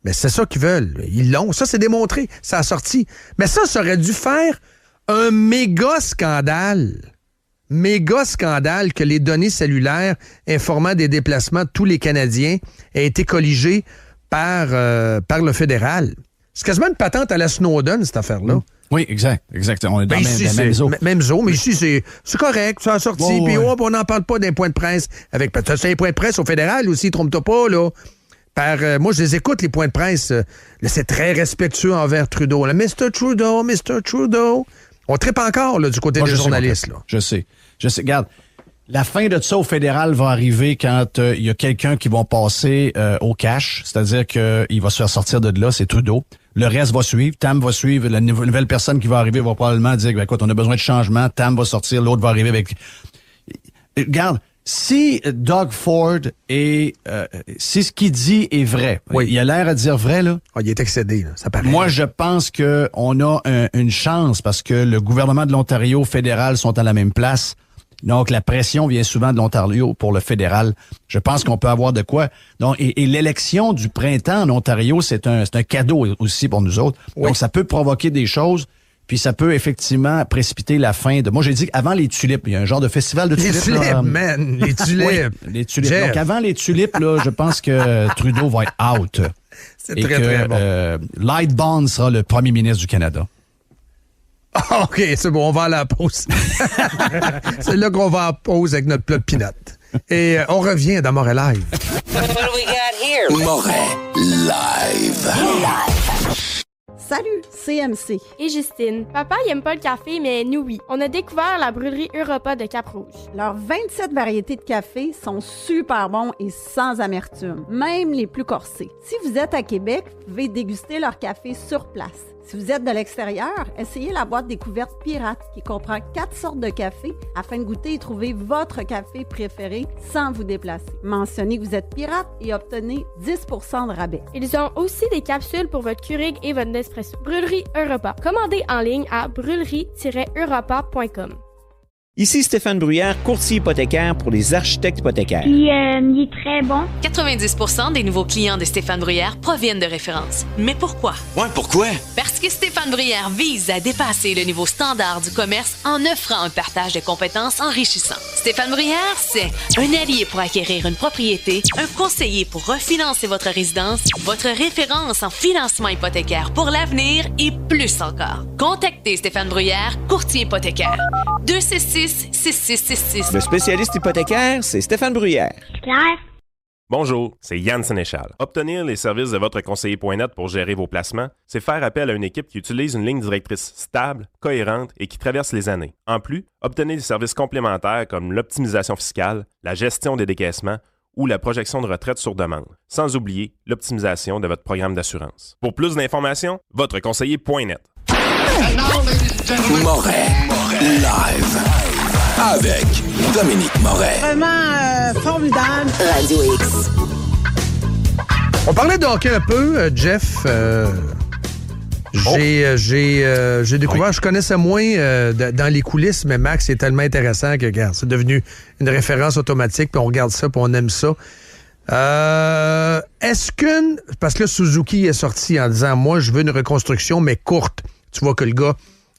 Mais c'est ça qu'ils veulent. Ils l'ont. Ça, c'est démontré. Ça a sorti. Mais ça aurait dû faire un méga scandale. Méga scandale que les données cellulaires informant des déplacements de tous les Canadiens aient été colligées par le fédéral. C'est quasiment une patente à la Snowden, cette affaire-là. Oui, exact. On est dans la même zone. Même zone, mais ici, c'est correct, ça a sorti, puis on n'en parle pas d'un point de presse. C'est un point de presse au fédéral aussi, trompe-toi pas, là. Moi, je les écoute, les points de presse. Là, c'est très respectueux envers Trudeau. Là, Mr. Trudeau. On trippe encore là, du côté des journalistes. Là. Je sais. Regarde, la fin de ça au fédéral va arriver quand il y a quelqu'un qui va passer au cash, c'est-à-dire qu'il va se faire sortir de là, c'est Trudeau. Le reste va suivre. Tam va suivre. La nouvelle personne qui va arriver va probablement dire, écoute, on a besoin de changement. Tam va sortir. L'autre va arriver avec... Regarde, si Doug Ford est... si ce qu'il dit est vrai, il a l'air à dire vrai, là. Il est excédé, là, ça paraît. Moi, je pense qu'on a une chance parce que le gouvernement de l'Ontario fédéral sont à la même place. Donc, la pression vient souvent de l'Ontario pour le fédéral. Je pense qu'on peut avoir de quoi. Donc, et l'élection du printemps en Ontario, c'est un cadeau aussi pour nous autres. Oui. Donc, ça peut provoquer des choses, puis ça peut effectivement précipiter la fin de... Moi, j'ai dit qu'avant les tulipes, il y a un genre de festival de tulipes. Les tulipes, là, man! Les tulipes! Oui, les tulipes. Jeff. Donc, avant les tulipes, là, je pense que Trudeau va être out. C'est très bon. Lightbound sera le premier ministre du Canada. OK, c'est bon, on va à la pause. C'est là qu'on va en pause avec notre plat de peanut. Et on revient dans Moret Live. What do we got here? Moret Live. Salut, c'est MC. Et Justine. Papa, il aime pas le café, mais nous, oui. On a découvert la brûlerie Europa de Cap-Rouge. Leurs 27 variétés de café sont super bons et sans amertume, même les plus corsés. Si vous êtes à Québec, vous pouvez déguster leur café sur place. Si vous êtes de l'extérieur, essayez la boîte découverte Pirate qui comprend 4 sortes de café afin de goûter et trouver votre café préféré sans vous déplacer. Mentionnez que vous êtes pirate et obtenez 10% de rabais. Ils ont aussi des capsules pour votre Keurig et votre Nespresso. Brûlerie Europa. Commandez en ligne à brûlerie-europa.com. Ici Stéphane Bruyère, courtier hypothécaire pour les architectes hypothécaires. Puis, il est très bon. 90% des nouveaux clients de Stéphane Bruyère proviennent de références. Mais pourquoi? Ouais, pourquoi? Parce que Stéphane Bruyère vise à dépasser le niveau standard du commerce en offrant un partage de compétences enrichissant. Stéphane Bruyère, c'est un allié pour acquérir une propriété, un conseiller pour refinancer votre résidence, votre référence en financement hypothécaire pour l'avenir et plus encore. Contactez Stéphane Bruyère, courtier hypothécaire. 266-6666. Le spécialiste hypothécaire, c'est Stéphane Bruyère. Claire? Bonjour, c'est Yann Sénéchal. Obtenir les services de votre conseiller.net pour gérer vos placements, c'est faire appel à une équipe qui utilise une ligne directrice stable, cohérente et qui traverse les années. En plus, obtenez des services complémentaires comme l'optimisation fiscale, la gestion des décaissements ou la projection de retraite sur demande, sans oublier l'optimisation de votre programme d'assurance. Pour plus d'informations, votreconseiller.net. Moret live avec Dominique Moret. Vraiment formidable. Radio X. On parlait de hockey un peu, Jeff. J'ai découvert, je connaissais moins dans les coulisses, mais Max est tellement intéressant que, regarde, c'est devenu une référence automatique, puis on regarde ça, puis on aime ça. Est-ce parce que là, Suzuki est sorti en disant, moi, je veux une reconstruction, mais courte. Tu vois que le gars,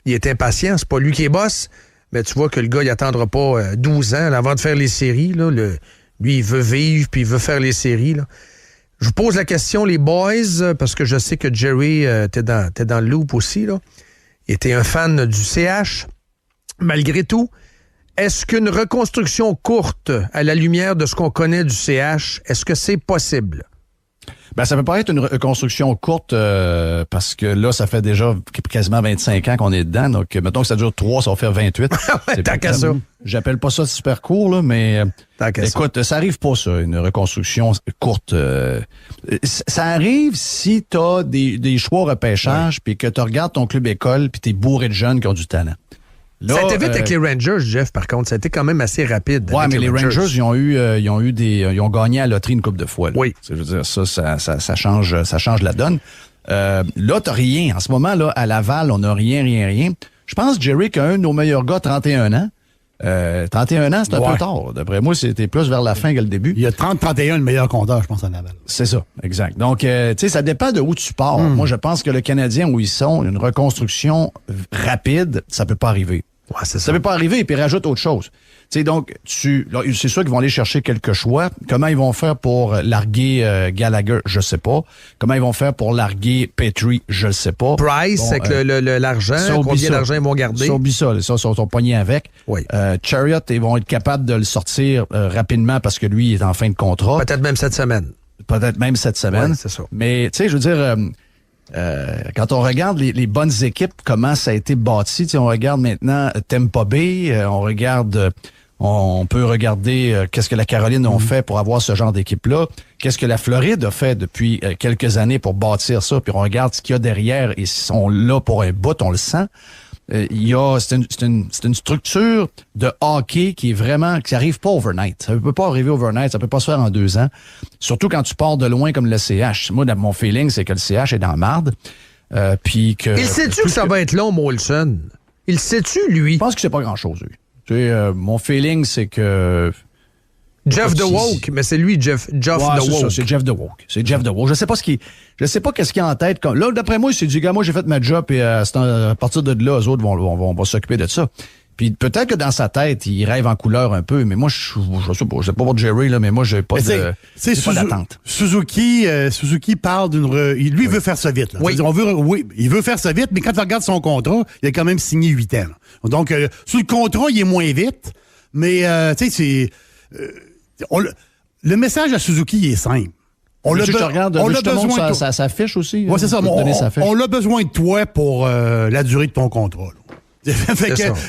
il est impatient. C'est pas lui qui est boss, mais tu vois que le gars, il attendra pas 12 ans là, avant de faire les séries. Là, lui, il veut vivre, puis il veut faire les séries. Là. Je vous pose la question, les boys, parce que je sais que Jerry, t'es dans le loop aussi. Là. Il était un fan du CH. Malgré tout, est-ce qu'une reconstruction courte, à la lumière de ce qu'on connaît du CH, est-ce que c'est possible? Ben, ça peut pas être une reconstruction courte parce que là, ça fait déjà quasiment 25 ans qu'on est dedans. Donc, mettons que ça dure 3, ça va faire 28. Ouais, tant qu'à ça. J'appelle pas ça super court, là, mais écoute, ça arrive pas, ça, une reconstruction courte. Ça arrive si t'as des choix au repêchage puis que tu regardes ton club école puis t'es bourré de jeunes qui ont du talent. Là, ça a été vite avec les Rangers, Jeff, par contre. Ça a été quand même assez rapide. Oui, mais les Rangers, ils ont gagné à la loterie une couple de fois. Là. Oui. Je veux dire, ça change la donne. Là, t'as rien. En ce moment, là, à Laval, on n'a rien. Je pense, Jerry, qu'un de nos meilleurs gars, 31 ans. 31 ans, c'est un peu tard. D'après moi, c'était plus vers la fin que le début. Il y a 30-31, le meilleur compteur, je pense, à Laval. C'est ça, exact. Donc, tu sais, ça dépend de où tu pars. Moi, je pense que le Canadien, où ils sont, une reconstruction rapide, ça peut pas arriver. Ouais, ça peut pas arriver, puis rajoute autre chose. Tu sais, donc, c'est sûr qu'ils vont aller chercher quelques choix. Comment ils vont faire pour larguer Gallagher, je sais pas. Comment ils vont faire pour larguer Petrie, je le sais pas. Price, bon, avec l'argent, combien d'argent ils vont garder? Ça, ils sont pognés avec. Oui. Chariot, ils vont être capables de le sortir rapidement parce que lui, il est en fin de contrat. Peut-être même cette semaine. Ouais, c'est ça. Mais, tu sais, je veux dire... quand on regarde les bonnes équipes, comment ça a été bâti, on regarde maintenant Tampa Bay, on peut regarder qu'est-ce que la Caroline ont fait pour avoir ce genre d'équipe-là, qu'est-ce que la Floride a fait depuis quelques années pour bâtir ça, puis on regarde ce qu'il y a derrière, et ils sont là pour un bout, on le sent. C'est une structure de hockey qui est vraiment, qui arrive pas overnight. Ça peut pas arriver overnight, ça peut pas se faire en 2 ans. Surtout quand tu pars de loin comme le CH. Moi, mon feeling, c'est que le CH est dans la marde. Puis que. Il sait-tu que ça va être long, Molson? Il sait-tu, lui? Je pense que c'est pas grand-chose, lui. Tu sais, mon feeling, c'est que. Jeff DeWolk, mais c'est lui, Jeff DeWolk. C'est Jeff DeWolk. C'est Jeff DeWolk. Je sais pas qu'est-ce qu'il a en tête. Là, d'après moi, il s'est dit, gars, moi, j'ai fait ma job et à partir de là, eux autres vont s'occuper de ça. Puis peut-être que dans sa tête, il rêve en couleur un peu, mais moi, je sais pas pour Jerry, là, mais moi, j'ai pas d'attente. Suzuki parle lui, il veut faire ça vite. Là. Oui. Il veut faire ça vite, mais quand tu regardes son contrat, il a quand même signé 8 ans. Là. Donc, sur le contrat, il est moins vite, mais, tu sais, le message à Suzuki, il est simple. On a besoin de sa fiche aussi. Oui, c'est ça. On a besoin de toi pour la durée de ton contrat.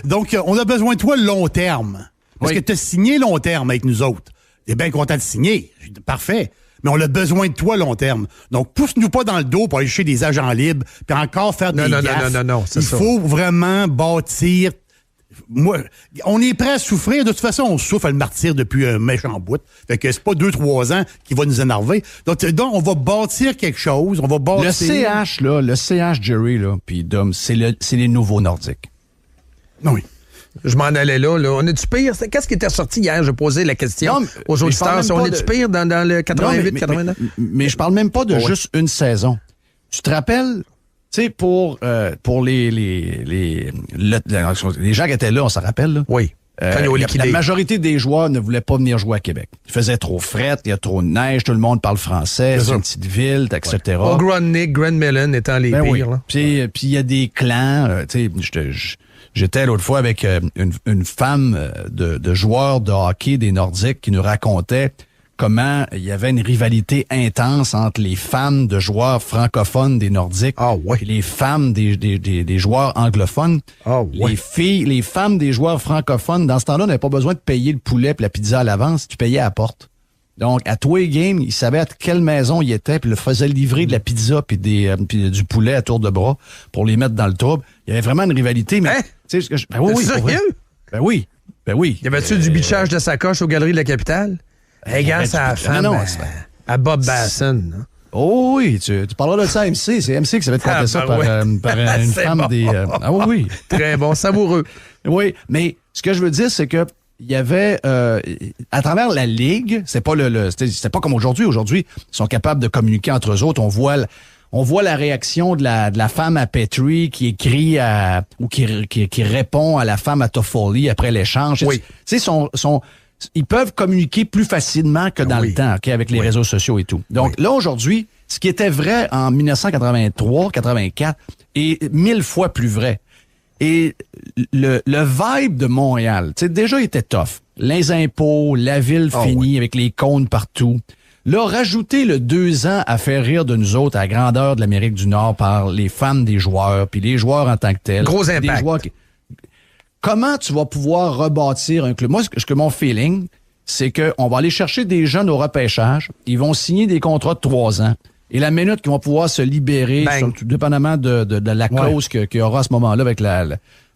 Donc, on a besoin de toi long terme. Parce que tu as signé long terme avec nous autres. Tu es bien content de signer. Parfait. Mais on a besoin de toi long terme. Donc, pousse-nous pas dans le dos pour aller chercher des agents libres puis encore faire des gaffes. Non, c'est ça. Il faut vraiment bâtir. Moi, on est prêt à souffrir. De toute façon, on souffre à le martyr depuis un méchant bout. Fait que c'est pas 2-3 ans qui va nous énerver. Donc, on va bâtir quelque chose. On va bâtir... Le CH, Jerry, là, puis Dom, c'est les nouveaux Nordiques. Oui. Je m'en allais là. On est-tu pire? Qu'est-ce qui était sorti hier? J'ai posé la question aux auditeurs. On est-tu pire dans le 88-89? Mais je parle même pas de juste une saison. Tu te rappelles, tu sais, pour les gens qui étaient là, on s'en rappelle, là? Oui. La majorité des joueurs ne voulaient pas venir jouer à Québec. Il faisait trop fret, il y a trop de neige, tout le monde parle français, c'est une petite ville, etc. Grundnick, Grand Mellon étant les pires. Là. Puis il y a des clans. J'étais l'autre fois avec une femme de joueurs de hockey des Nordiques qui nous racontait comment il y avait une rivalité intense entre les femmes de joueurs francophones des Nordiques et les femmes des joueurs anglophones. Les femmes des joueurs francophones, dans ce temps-là, n'avaient pas besoin de payer le poulet et la pizza à l'avance, tu payais à la porte. Donc, à tous les games, ils savaient à quelle maison ils étaient, puis ils faisaient livrer de la pizza puis du poulet à tour de bras pour les mettre dans le trouble. Il y avait vraiment une rivalité, mais... C'est sérieux? Ben oui. Y avait-tu du bitchage de sacoche aux Galeries de la Capitale? Regarde sa femme à Bob Basson. Oh oui, tu parleras de ça à MC. C'est MC qui savait te raconter ça par une femme bon. des... oui. Très bon, savoureux. Oui, mais ce que je veux dire, c'est que il y avait, à travers la Ligue, c'est pas comme aujourd'hui. Aujourd'hui, ils sont capables de communiquer entre eux autres. On voit la réaction de la femme à Petrie qui écrit ou qui répond à la femme à Toffoli après l'échange. Oui. Tu sais, ils peuvent communiquer plus facilement que dans le temps, avec les réseaux sociaux et tout. Donc là, aujourd'hui, ce qui était vrai en 1983-84 est 1000 fois plus vrai. Et le vibe de Montréal, tu sais, déjà, il était tough. Les impôts, la ville finie avec les cônes partout. Là, rajouter le 2 ans à faire rire de nous autres à la grandeur de l'Amérique du Nord par les femmes des joueurs, puis les joueurs en tant que tels. Gros impact. Comment tu vas pouvoir rebâtir un club? Moi, mon feeling, c'est qu'on va aller chercher des jeunes au repêchage. Ils vont signer des contrats de 3 ans. Et la minute qu'ils vont pouvoir se libérer, dépendamment de la clause qu'il y aura à ce moment-là avec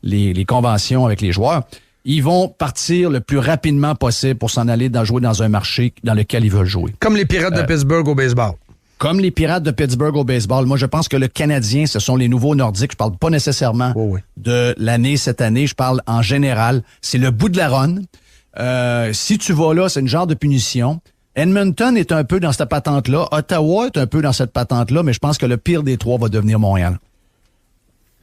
les conventions avec les joueurs, ils vont partir le plus rapidement possible pour s'en aller jouer dans un marché dans lequel ils veulent jouer. Comme les Pirates de Pittsburgh au baseball. Comme les Pirates de Pittsburgh au baseball. Moi, je pense que le Canadien, ce sont les nouveaux Nordiques. Je parle pas nécessairement de l'année cette année. Je parle en général. C'est le bout de la run. Si tu vas là, c'est une genre de punition. Edmonton est un peu dans cette patente-là. Ottawa est un peu dans cette patente-là, mais je pense que le pire des trois va devenir Montréal.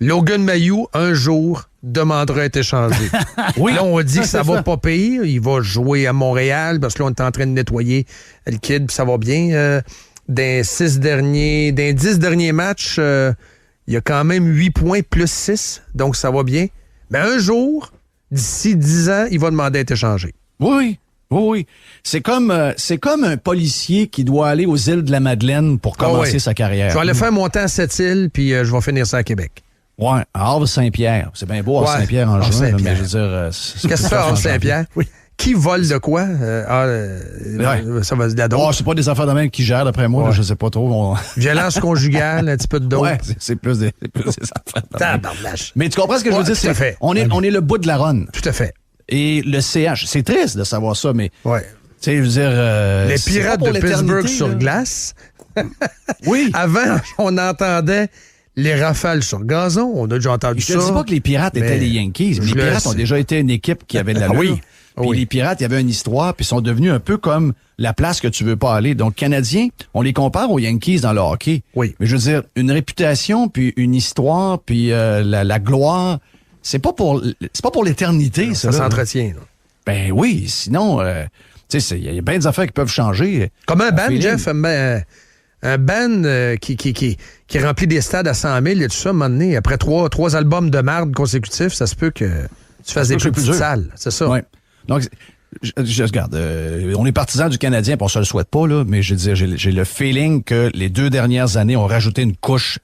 Logan Mailloux, un jour, demandera à être échangé. Là, on dit que ça va pas pire. Il va jouer à Montréal parce que là, on est en train de nettoyer le kid, puis ça va bien. Dans 10 derniers matchs, il y a quand même 8 points plus 6, donc ça va bien. Mais un jour, d'ici 10 ans, il va demander à être échangé. Oui. C'est comme un policier qui doit aller aux îles de la Madeleine pour commencer sa carrière. Je vais aller faire monter à Sept-Îles, puis je vais finir ça à Québec. Ouais, à Havre-Saint-Pierre. C'est bien beau, Havre-Saint-Pierre en juin, mais je veux dire... Qu'est-ce que c'est, Havre-Saint-Pierre? Oui. Qui vole de quoi? Ça va se dire d'autres. C'est pas des affaires de même qui gèrent, d'après moi. Là, je sais pas trop. Violence conjugale, un petit peu de d'autres. Ouais, c'est plus des affaires. Tabarnache. Mais tu comprends ce que je veux dire? C'est on est le bout de la run. Tout à fait. Et le CH, c'est triste de savoir ça, mais... Ouais. Tu sais, je veux dire... les Pirates de Pittsburgh sur glace. Oui. Avant, on entendait... les rafales sur gazon, on a déjà entendu ça. Je ne dis pas que les Pirates étaient les Yankees. Les Pirates ont déjà été une équipe qui avait de l'allure. Puis les Pirates, il y avait une histoire, puis sont devenus un peu comme la place que tu veux pas aller. Donc, Canadiens, on les compare aux Yankees dans le hockey. Oui. Mais je veux dire, une réputation, puis une histoire, puis la gloire, c'est pas pour l'éternité, ça. Ça s'entretient. Là. Ben oui, sinon, tu sais, il y a bien des affaires qui peuvent changer. Comme un band, Jeff, un band qui remplit des stades à 100 000 et tout ça, à un moment donné, après trois albums de marde consécutifs, ça se peut que tu fasses des plus petites salles. C'est ça. Ouais. Donc, je regarde, on est partisans du Canadien, puis on se le souhaite pas, là, mais je veux dire, j'ai le feeling que les 2 dernières années ont rajouté une couche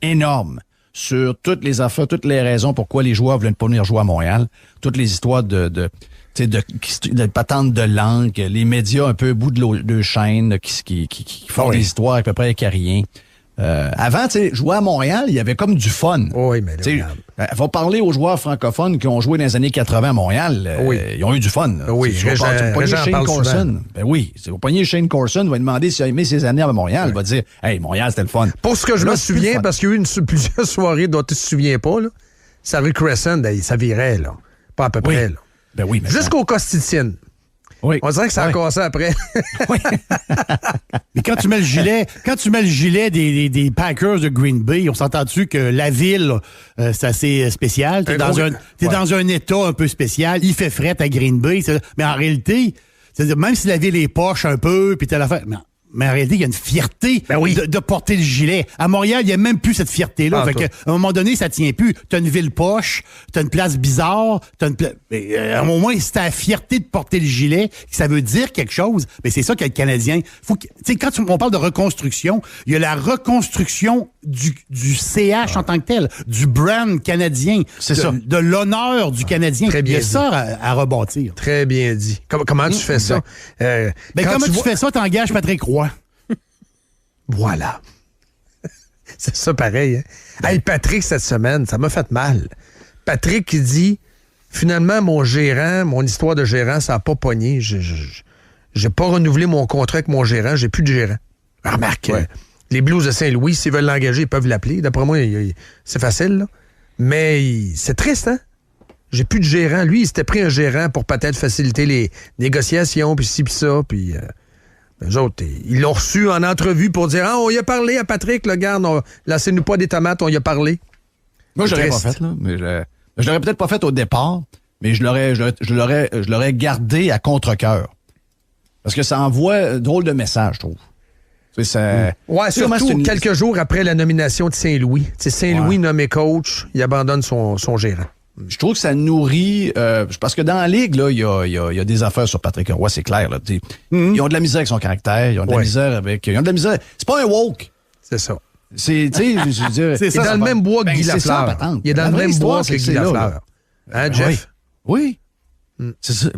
énorme sur toutes les affaires, toutes les raisons pourquoi les joueurs veulent pas venir jouer à Montréal, toutes les histoires de patentes de langue, les médias un peu au bout de chaîne qui font des histoires à peu près avec rien. Avant, tu sais, jouer à Montréal, il y avait comme du fun. Oui, mais faut parler aux joueurs francophones qui ont joué dans les années 80 à Montréal. Ils ont eu du fun. Oui, tu vas Shane Corson. Ben oui, si vous pognez Shane Corson, va demander s'il a aimé ses années à Montréal. Il va dire, hey, Montréal, c'était le fun. Pour ce que je me souviens, parce qu'il y a eu plusieurs soirées dont tu te souviens pas, là, Sarah Crescent, ça virait, là. Pas à peu près, là. Ben oui, mais jusqu'au Costitine. Oui. On dirait que ça a cassé après. Oui. Mais quand tu mets le gilet des Packers de Green Bay, on s'entend-tu que la ville, c'est assez spécial. T'es dans un état un peu spécial. Il fait fret à Green Bay. Mais en réalité, c'est-à-dire, même si la ville est poche un peu, puis t'as l'affaire... Mais en réalité, il y a une fierté de porter le gilet. À Montréal, il n'y a même plus cette fierté-là. Fait qu'à un moment donné, ça tient plus. T'as une ville poche, t'as une place bizarre, à un moment, c'est ta fierté de porter le gilet, ça veut dire quelque chose. Mais c'est ça que le Canadien... Quand on parle de reconstruction, il y a la reconstruction du CH en tant que tel, du brand canadien, de l'honneur du Canadien. Très bien il y a ça à rebâtir. Très bien dit. Comment tu fais ça? Comment tu fais ça? T'engages Patrick Roy. Voilà. C'est ça pareil. Hein? Hey, Patrick, cette semaine, ça m'a fait mal. Patrick qui dit, finalement, mon histoire de gérant, ça n'a pas pogné. J'ai pas renouvelé mon contrat avec mon gérant. J'ai plus de gérant. Remarque, les Blues de Saint-Louis, s'ils veulent l'engager, ils peuvent l'appeler. D'après moi, c'est facile. Là. Mais c'est triste, hein? J'ai plus de gérant. Lui, il s'était pris un gérant pour peut-être faciliter les négociations, puis ci, puis ça, puis... eux autres, ils l'ont reçu en entrevue pour dire « Ah, on y a parlé à Patrick, le gars, laissez-nous pas des tomates, on y a parlé. » Moi, je l'aurais pas fait, là. Mais je l'aurais peut-être pas fait au départ, mais je l'aurais gardé à contre-cœur. Parce que ça envoie drôle de message, je trouve. Surtout quelques jours après la nomination de Saint-Louis. Saint-Louis nommé coach, il abandonne son gérant. Je trouve que ça nourrit... parce que dans la Ligue, là, il y a des affaires sur Patrick Roy, c'est clair. Là, ils ont de la misère avec son caractère, ils ont de la misère avec... Ils ont de la misère... C'est pas un woke. C'est ça. C'est, tu sais, je veux dire... C'est dans le même bois que Guy Lafleur. Il est dans le même bois que Guy Lafleur. Hein, Jeff? Oui. C'est ça.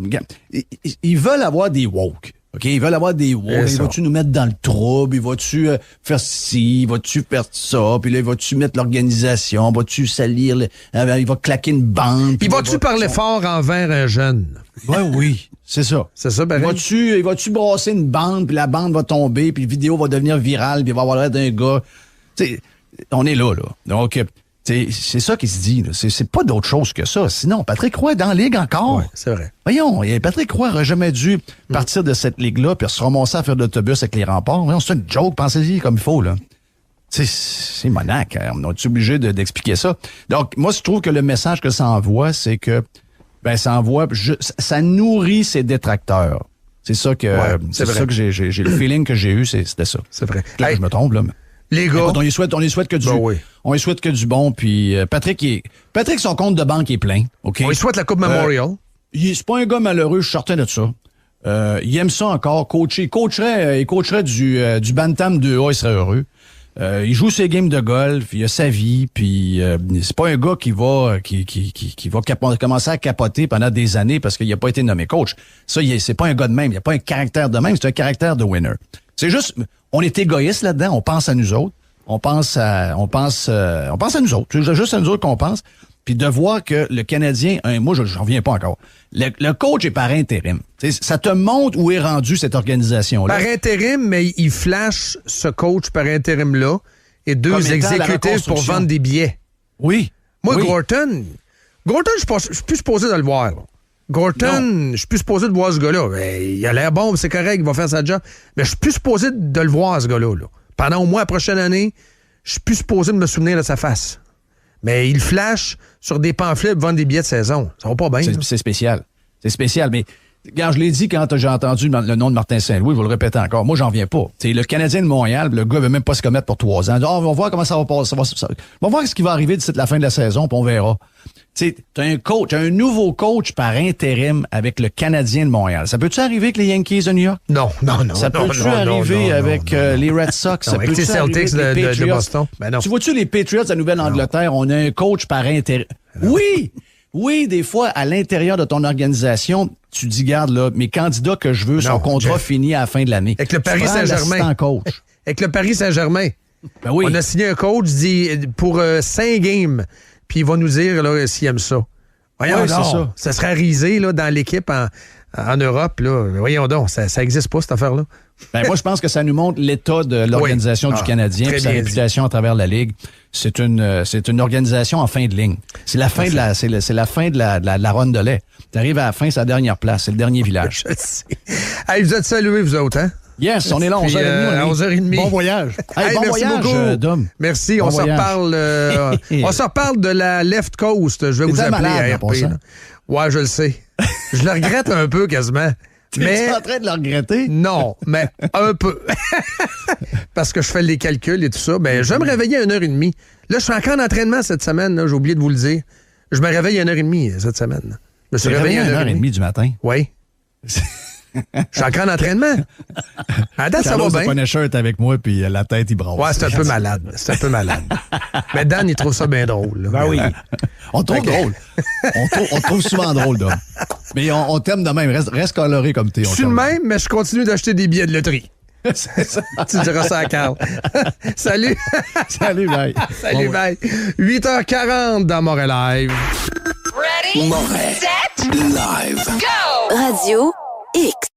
Ils veulent avoir des woke. OK, ils veulent avoir des woke. Ils vas-tu nous mettre dans le trouble? Ils vas-tu faire ci? Vas-tu faire ça? Puis là, ils vas-tu mettre l'organisation? Vas-tu salir? Il va claquer une bande? Il va-tu parler fort envers un jeune? Oui, c'est ça. C'est ça, pareil. Il va-tu brasser une bande, puis la bande va tomber, puis la vidéo va devenir virale, puis il va avoir l'air d'un gars. T'sais, on est là. Donc, c'est ça qui se dit. Là. C'est pas d'autre chose que ça. Sinon, Patrick Roy est dans la Ligue encore. Oui, c'est vrai. Voyons, Patrick Roy n'aurait jamais dû partir de cette Ligue-là puis se ramasser à faire de l'autobus avec les remparts. Voyons, c'est une joke, pensez-y comme il faut. Là. C'est monac. Hein? On est obligé d'expliquer ça. Donc, moi, je trouve que le message que ça envoie, c'est que ça nourrit ses détracteurs. C'est ça que ça que j'ai le feeling que j'ai eu, c'était ça. C'est vrai. Là, je me trompe, là. Mais... Les gars, écoute, on y souhaite que du on y souhaite que du bon, puis Patrick son compte de banque est plein, OK? On y souhaite la Coupe Memorial. C'est pas un gars malheureux, je suis certain de ça. Il aime ça encore, coacher. Il coacherait du Bantam 2A, il serait heureux. Il joue ses games de golf, il a sa vie, puis c'est pas un gars qui va commencer à capoter pendant des années parce qu'il a pas été nommé coach. Ça, c'est pas un gars de même, il a pas un caractère de même, c'est un caractère de winner. C'est juste, on est égoïste là-dedans, on pense à nous autres, on pense à nous autres, c'est juste à nous autres qu'on pense, puis de voir que le Canadien, moi j'en reviens pas encore, le coach est par intérim. T'sais, ça te montre où est rendue cette organisation-là. Par intérim, mais il flash ce coach par intérim-là et deux exécutifs pour vendre des billets. Oui. Moi, Gorton, je suis plus supposé de le voir. Là. Gorton, je suis plus supposé de voir ce gars-là. Il a l'air bon, c'est correct, il va faire sa job. Mais je suis plus supposé de le voir, ce gars-là. Là. Pendant au moins la prochaine année, je suis plus supposé de me souvenir de sa face. Mais il flash sur des pamphlets pour vendre des billets de saison. Ça va pas bien. C'est spécial. C'est spécial, mais quand je l'ai dit quand j'ai entendu le nom de Martin Saint-Louis, je vais le répéter encore. Moi, j'en viens pas. T'sais, le Canadien de Montréal, le gars veut même pas se commettre pour 3 ans. On va voir comment ça va passer. On va voir ce qui va arriver d'ici la fin de la saison, puis on verra. Tu as un nouveau coach par intérim avec le Canadien de Montréal. Ça peut-tu arriver avec les Yankees de New York? Non. Ça peut-tu arriver avec les Red Sox? Ça avec les Celtics de Boston? Ben non. Tu vois-tu les Patriots de la Nouvelle-Angleterre? On a un coach par intérim. Oui, des fois, à l'intérieur de ton organisation, tu dis, garde, là, mes candidats que je veux, son contrat finit à la fin de l'année. Avec le Paris Saint-Germain. Coach. Avec le Paris Saint-Germain. Ben oui. On a signé un coach pour 5 games. Puis il va nous dire là, s'il aime ça. Voyons donc, ça serait risé là, dans l'équipe en Europe. Là. Voyons donc, ça n'existe pas, cette affaire-là. Ben, moi, je pense que ça nous montre l'état de l'organisation du Canadien et sa réputation à travers la Ligue. C'est une organisation en fin de ligne. C'est la fin de la ronde de lait. Tu arrives à la fin, c'est la dernière place. C'est le dernier village. Je sais. Hey, vous êtes salués, vous autres, hein? Yes, on est là, 11h30. 11h30. Bon voyage. Hey, bon merci voyage, beaucoup. Dom. Merci, bon on se reparle. On se reparle de la Left Coast. Je vais vous appeler à RP. Ouais, je le sais. Je le regrette un peu quasiment. T'es en train de le regretter? Non, mais un peu. Parce que je fais les calculs et tout ça. Ben, je vais me réveiller à 1h30. Là, je suis encore en entraînement cette semaine. Là, j'ai oublié de vous le dire. Je me réveille à 1h30 cette semaine. Je me suis réveillé à 1h30 du matin? Oui. Je suis encore en entraînement. À date, ça va bien. Punisher est avec moi, puis la tête, il brasse. Ouais, c'est un peu malade. C'est un peu malade. Mais Dan, il trouve ça bien drôle. Là. Ben oui. On trouve drôle. On trouve souvent drôle, Dom. Mais on t'aime de même. Reste coloré comme t'es. Je suis le même, mais je continue d'acheter des billets de loterie. C'est ça. Tu diras ça à Carl. Salut. Salut, bye. Salut, bye. 8h40 dans Moret Live. Ready? Moret. Set. Live. Go! Radio X.